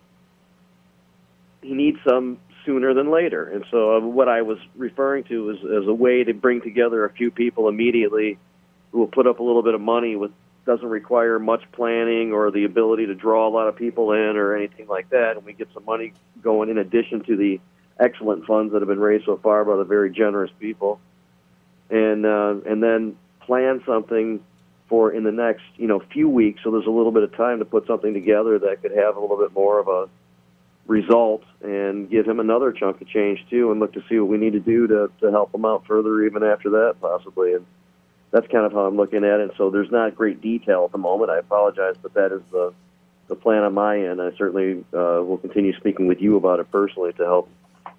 he needs some sooner than later. And so what I was referring to is as a way to bring together a few people immediately who will put up a little bit of money with doesn't require much planning or the ability to draw a lot of people in or anything like that, and we get some money going in addition to the excellent funds that have been raised so far by the very generous people, and then plan something for in the next few weeks, so there's a little bit of time to put something together that could have a little bit more of a result and give him another chunk of change too, and look to see what we need to do to help him out further even after that possibly. And that's kind of how I'm looking at it. So there's not great detail at the moment. I apologize, but that is the plan on my end. I certainly will continue speaking with you about it personally to help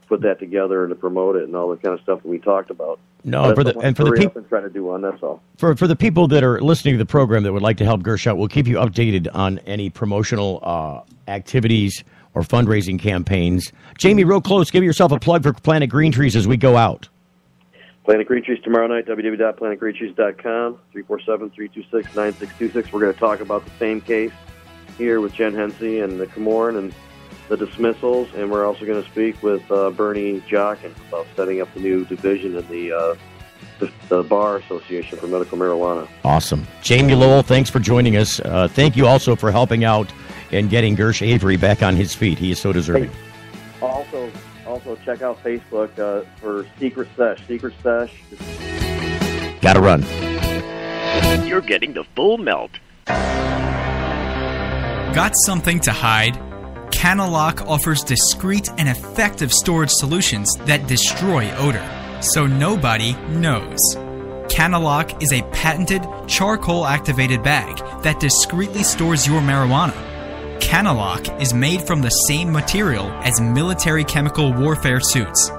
put that together and to promote it and all the kind of stuff that we talked about. No, for the people trying to do one. That's all. For the people that are listening to the program that would like to help Gersh out, we'll keep you updated on any promotional activities or fundraising campaigns. Jamie, real close, give yourself a plug for Planet Green Trees as we go out. Planet Green Trees tomorrow night, www.planetgreentrees.com, 347-326-9626. We're going to talk about the same case here with Jen Heny and the Camorn and the dismissals, and we're also going to speak with Bernie Jockin about setting up the new division in the Bar Association for Medical Marijuana. Awesome. Jamie Lowell, thanks for joining us. Thank you also for helping out and getting Gersh Avery back on his feet. He is so deserving. Also, check out Facebook for Secret Sesh. Secret Sesh. Gotta run. You're getting the full melt. Got something to hide? Canna Lock offers discreet and effective storage solutions that destroy odor, so nobody knows. Canna Lock is a patented charcoal-activated bag that discreetly stores your marijuana. Canna Lock is made from the same material as military chemical warfare suits.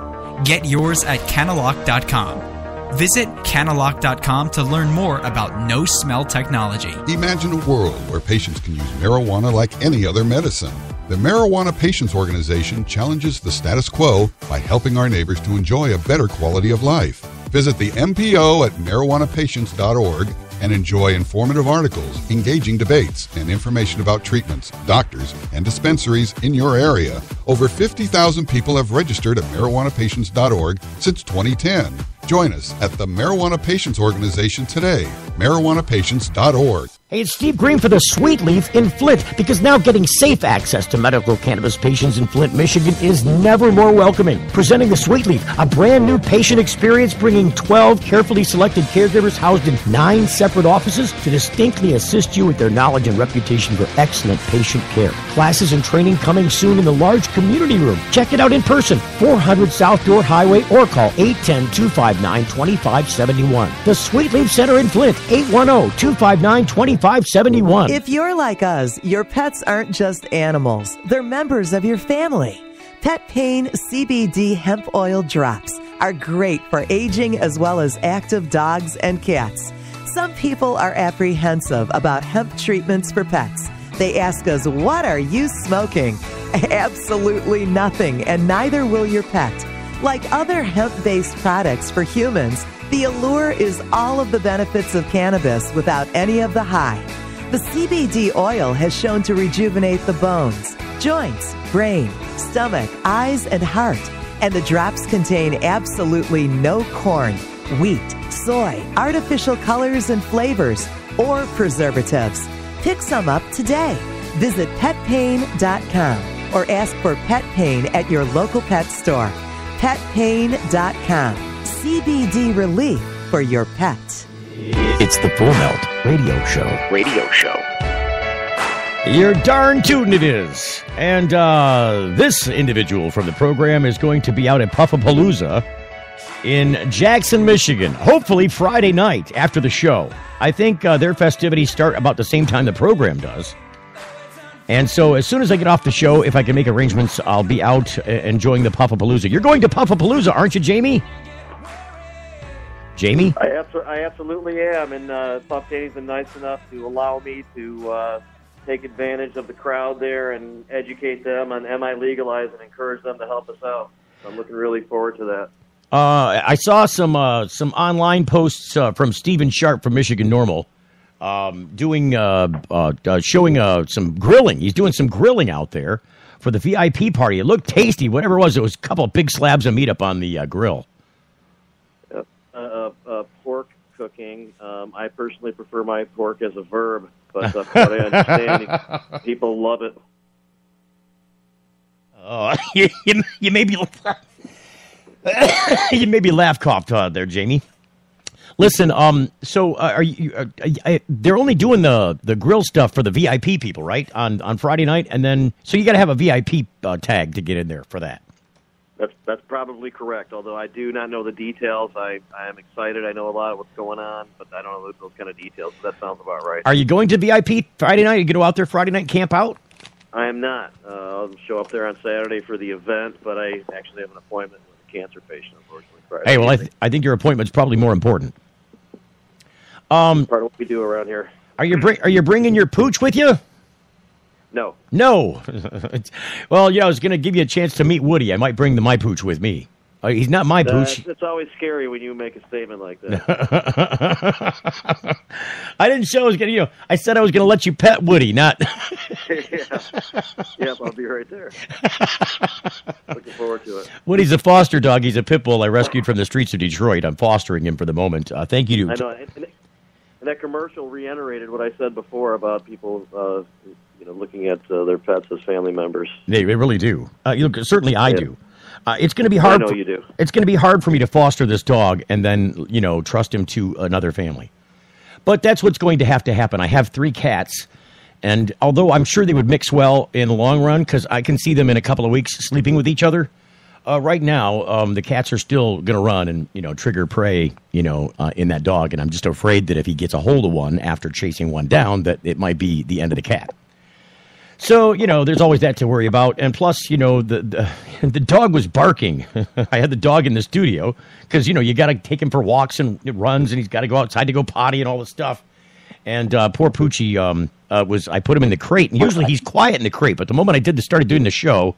Get yours at cannalock.com. Visit cannalock.com to learn more about no-smell technology. Imagine a world where patients can use marijuana like any other medicine. The Marijuana Patients Organization challenges the status quo by helping our neighbors to enjoy a better quality of life. Visit the MPO at marijuanapatients.org and enjoy informative articles, engaging debates, and information about treatments, doctors, and dispensaries in your area. Over 50,000 people have registered at marijuanapatients.org since 2010. Join us at the Marijuana Patients Organization today, marijuanapatients.org. Hey, it's Steve Green for the Sweet Leaf in Flint, because now getting safe access to medical cannabis patients in Flint, Michigan is never more welcoming. Presenting the Sweet Leaf, a brand new patient experience bringing 12 carefully selected caregivers housed in 9 separate offices to distinctly assist you with their knowledge and reputation for excellent patient care. Classes and training coming soon in the large community room. Check it out in person, 400 South Door Highway, or call 810-259-2571. The Sweet Leaf Center in Flint, 810-259-2571. If you're like us, your pets aren't just animals. They're members of your family. Pet Pain CBD hemp oil drops are great for aging as well as active dogs and cats. Some people are apprehensive about hemp treatments for pets. They ask us, what are you smoking? Absolutely nothing, and neither will your pet. Like other hemp-based products for humans, the allure is all of the benefits of cannabis without any of the high. The CBD oil has shown to rejuvenate the bones, joints, brain, stomach, eyes, and heart. And the drops contain absolutely no corn, wheat, soy, artificial colors and flavors, or preservatives. Pick some up today. Visit petpain.com or ask for Pet Pain at your local pet store. petpain.com. CBD relief for your pet. It's the Full Melt Radio Show. You're darn tootin' it is. And this individual from the program is going to be out at Puffapalooza in Jackson, Michigan. Hopefully Friday night after the show. I think their festivities start about the same time the program does. And so as soon as I get off the show, if I can make arrangements, I'll be out enjoying the Puffapalooza. You're going to Puffapalooza, aren't you, Jamie? Jamie? I absolutely am, and Puff Danny's been nice enough to allow me to take advantage of the crowd there and educate them on Am I Legalized and encourage them to help us out. So I'm looking really forward to that. I saw some online posts from Stephen Sharp from Michigan Normal showing some grilling. He's doing some grilling out there for the VIP party. It looked tasty. Whatever it was a couple of big slabs of meat up on the grill. Pork cooking. I personally prefer my pork as a verb, but from what I understand, people love it. Oh, you made me you made me laugh coughed there, Jamie. Listen, so are you? They're only doing the grill stuff for the VIP people, right? On Friday night, and then so you got to have a VIP tag to get in there for that. That's probably correct, although I do not know the details. I am excited. I know a lot of what's going on, but I don't know those kind of details. So that sounds about right. Are you going to VIP Friday night? You going to go out there Friday night and camp out? I am not. I'll show up there on Saturday for the event, but I actually have an appointment with a cancer patient, unfortunately, Friday. Hey, well, I think your appointment's probably more important. Part of what we do around here. Are you bringing your pooch with you? No. Well, yeah, I was going to give you a chance to meet Woody. I might bring my pooch with me. He's not my pooch. It's always scary when you make a statement like that. I didn't say I was going to, I said I was going to let you pet Woody, not. Yep, I'll be right there. Looking forward to it. Woody's a foster dog. He's a pit bull I rescued from the streets of Detroit. I'm fostering him for the moment. Thank you. I know. And that commercial reiterated what I said before about people looking at their pets as family members. They really do. Certainly I do. It's going to be hard. I know you do. It's going to be hard for me to foster this dog and then, trust him to another family. But that's what's going to happen. I have 3 cats, and although I'm sure they would mix well in the long run, because I can see them in a couple of weeks sleeping with each other, right now the cats are still going to run and, trigger prey, in that dog. And I'm just afraid that if he gets a hold of one after chasing one down, that it might be the end of the cat. So, there's always that to worry about. And plus, the dog was barking. I had the dog in the studio because, you got to take him for walks and runs, and he's got to go outside to go potty and all this stuff. And poor Poochie, I put him in the crate. And usually he's quiet in the crate. But the moment I started doing the show,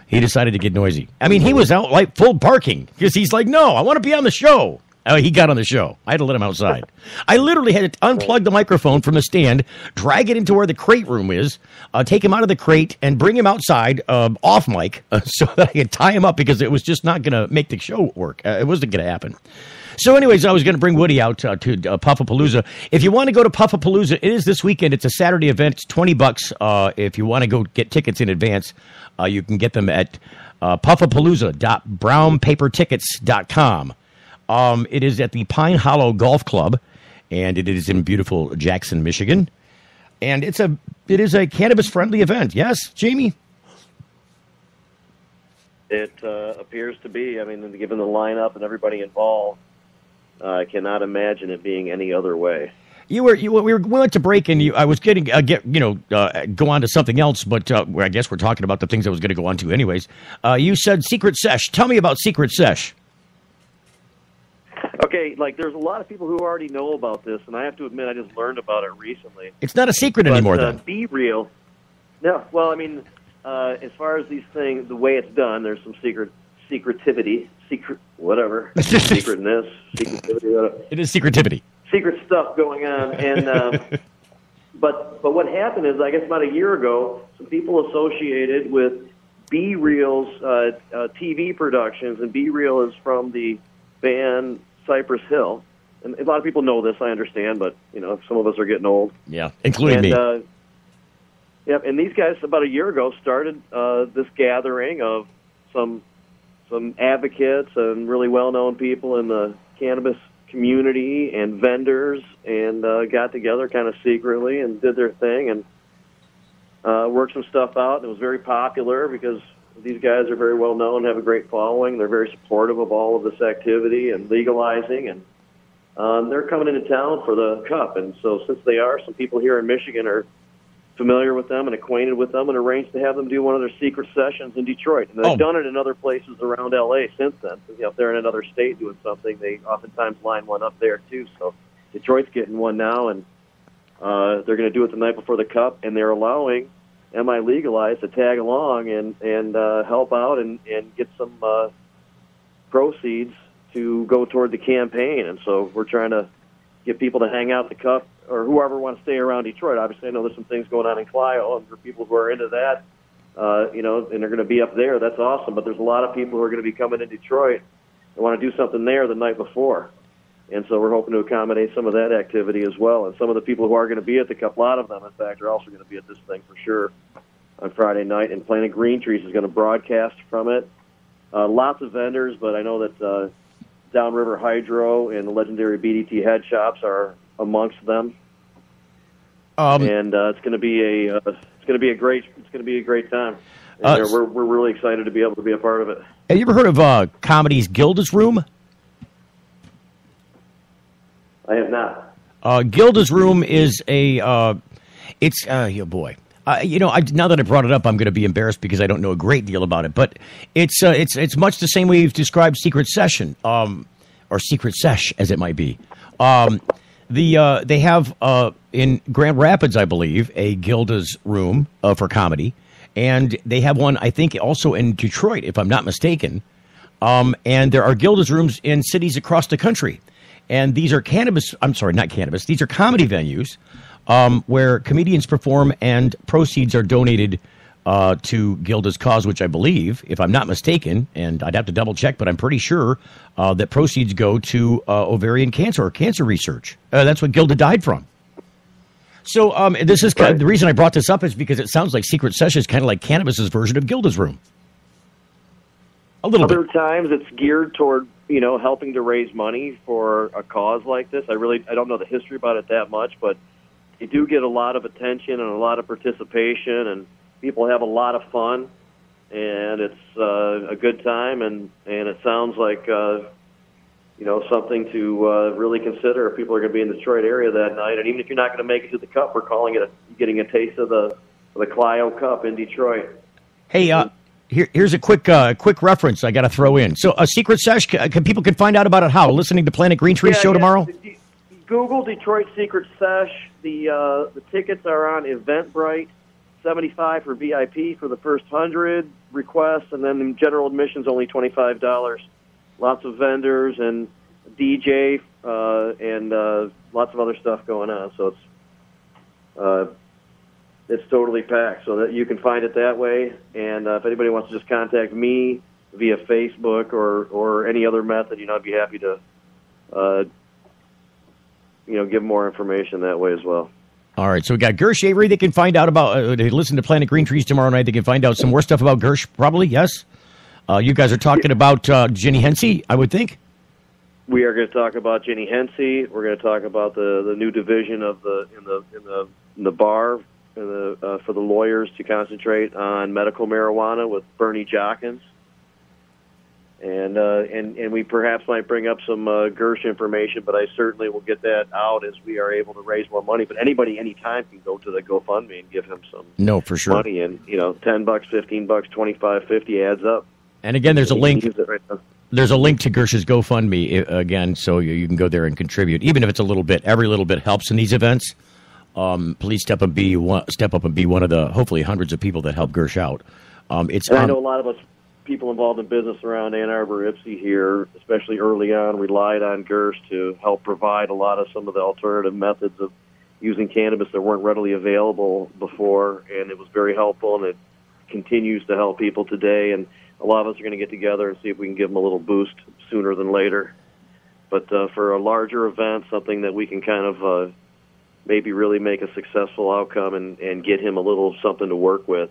he decided to get noisy. I mean, he was out like full barking because he's like, no, I want to be on the show. He got on the show. I had to let him outside. I literally had to unplug the microphone from the stand, drag it into where the crate room is, take him out of the crate, and bring him outside off mic so that I could tie him up because it was just not going to make the show work. It wasn't going to happen. So anyways, I was going to bring Woody out to Puffapalooza. If you want to go to Puffapalooza, it is this weekend. It's a Saturday event. It's $20. If you want to go get tickets in advance, you can get them at puffapalooza.brownpapertickets.com. It is at the Pine Hollow Golf Club, and it is in beautiful Jackson, Michigan. And it is a cannabis-friendly event. Yes, Jamie? It appears to be. I mean, given the lineup and everybody involved, I cannot imagine it being any other way. We went to break, and I was getting go on to something else, but I guess we're talking about the things I was going to go on to anyways. You said Secret Sesh. Tell me about Secret Sesh. Okay, there's a lot of people who already know about this, and I have to admit I just learned about it recently. It's not a secret anymore, then. Be real. No, well, I mean, as far as these things, the way it's done, there's some secretivity, whatever, secretness, secretivity, whatever. It is secretivity. Secret stuff going on, and but what happened is, I guess about a year ago, some people associated with Be Real's TV productions, and Be Real is from the band Cypress Hill, and a lot of people know this, I understand, but some of us are getting old. Yeah, including me. Yep, and these guys about a year ago started this gathering of some advocates and really well-known people in the cannabis community and vendors, and got together kind of secretly and did their thing and worked some stuff out. And it was very popular because these guys are very well-known, have a great following. They're very supportive of all of this activity and legalizing, and they're coming into town for the Cup. And so since they are, some people here in Michigan are familiar with them and acquainted with them and arranged to have them do one of their secret sessions in Detroit. And they've done it in other places around L.A. since then. If they're in another state doing something, they oftentimes line one up there, too. So Detroit's getting one now, and they're going to do it the night before the Cup, and they're allowing MI Legalized to tag along and help out and get some proceeds to go toward the campaign. And so we're trying to get people to hang out at the Cup, or whoever wants to stay around Detroit. Obviously, I know there's some things going on in Clio, and for people who are into that, and they're going to be up there, that's awesome. But there's a lot of people who are going to be coming to Detroit and want to do something there the night before. And so we're hoping to accommodate some of that activity as well. And some of the people who are going to be at the Cup, a lot of them, in fact, are also going to be at this thing for sure on Friday night. And Planet Green Trees is going to broadcast from it. Lots of vendors, but I know that Downriver Hydro and the legendary BDT Head Shops are amongst them. And it's going to be a great time. And we're really excited to be able to be a part of it. Have you ever heard of Comedy's Gilda's Room? I have not. Gilda's Room is now that I brought it up, I'm going to be embarrassed because I don't know a great deal about it. But it's much the same way you've described Secret Session, or Secret Sesh, as it might be. They have in Grand Rapids, I believe, a Gilda's Room for comedy, and they have one, I think, also in Detroit, if I'm not mistaken. And there are Gilda's Rooms in cities across the country. And these are these are comedy venues where comedians perform and proceeds are donated to Gilda's cause, which I believe, if I'm not mistaken, and I'd have to double check, but I'm pretty sure that proceeds go to ovarian cancer or cancer research. That's what Gilda died from. So this is the reason I brought this up is because it sounds like Secret Session is kind of like cannabis's version of Gilda's Room. A little bit. Other times it's geared toward, helping to raise money for a cause like this. I don't know the history about it that much, but you do get a lot of attention and a lot of participation, and people have a lot of fun, and it's a good time, and it sounds like something to really consider if people are going to be in the Detroit area that night. And even if you're not going to make it to the Cup, we're calling it getting a taste of the Clio Cup in Detroit. Hey, here's a quick reference I got to throw in. So a Secret Sesh, people can find out about it how? Listening to Planet Green Trees show tomorrow? Google Detroit Secret Sesh. The tickets are on Eventbrite. $75 for VIP for the first 100 requests, and then general admission's only $25. Lots of vendors, and DJ, and lots of other stuff going on. So it's totally packed. So that you can find it that way. And if anybody wants to just contact me via Facebook or any other method, I'd be happy to, give more information that way as well. All right, so we got Gersh Avery. They can find out about, they listen to Planet Green Trees tomorrow night. They can find out some more stuff about Gersh, probably, yes? You guys are talking about Jenny Heny, I would think? We are going to talk about Jenny Heny. We're going to talk about the new division of in the bar for the lawyers to concentrate on medical marijuana with Bernie Jockins. And we perhaps might bring up some Gersh information, but I certainly will get that out as we are able to raise more money. But anybody, anytime, can go to the GoFundMe and give him some for sure. money. And, $10, $15, $25, $50 adds up. And again, there's a link. There's a link to Gersh's GoFundMe again, so you can go there and contribute, even if it's a little bit. Every little bit helps in these events. Please step up and be one of the hopefully hundreds of people that help Gersh out. I know a lot of us people involved in business around Ann Arbor, Ypsi here, especially early on, relied on Gersh to help provide a lot of some of the alternative methods of using cannabis that weren't readily available before, and it was very helpful, and it continues to help people today. And a lot of us are going to get together and see if we can give them a little boost sooner than later. But for a larger event, something that we can kind of maybe really make a successful outcome and get him a little something to work with,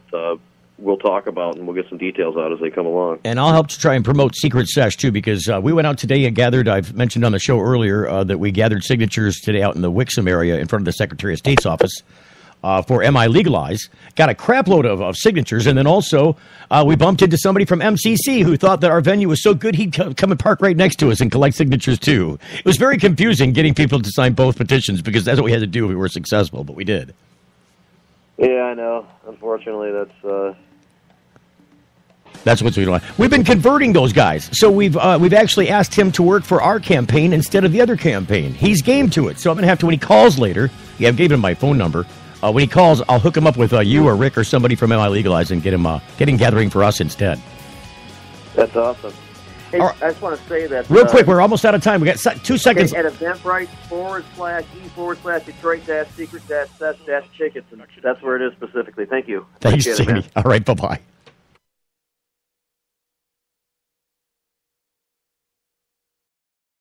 we'll talk about, and we'll get some details out as they come along. And I'll help to try and promote Secret Sesh, too, because we went out today and gathered, I've mentioned on the show earlier, that we gathered signatures today out in the Wixom area in front of the Secretary of State's office for MI Legalize. Got a crap load of signatures, and then also we bumped into somebody from MCC who thought that our venue was so good he'd come and park right next to us and collect signatures, too. It was very confusing getting people to sign both petitions because that's what we had to do if we were successful, but we did. Yeah, I know. Unfortunately, that's what's going on. We've been converting those guys. So we've actually asked him to work for our campaign instead of the other campaign. He's game to it. So I'm going to have to, when he calls later, I gave him my phone number. When he calls, I'll hook him up with you or Rick or somebody from MI Legalize and get him gathering for us instead. That's awesome. Hey, I just want to say that... Real quick, we're almost out of time. We got 2 seconds. At Eventbrite /e/Detroit-Secret-Sesh-Tickets, and that's where it is specifically. Thank you. Thanks, Jamie. All right, bye-bye.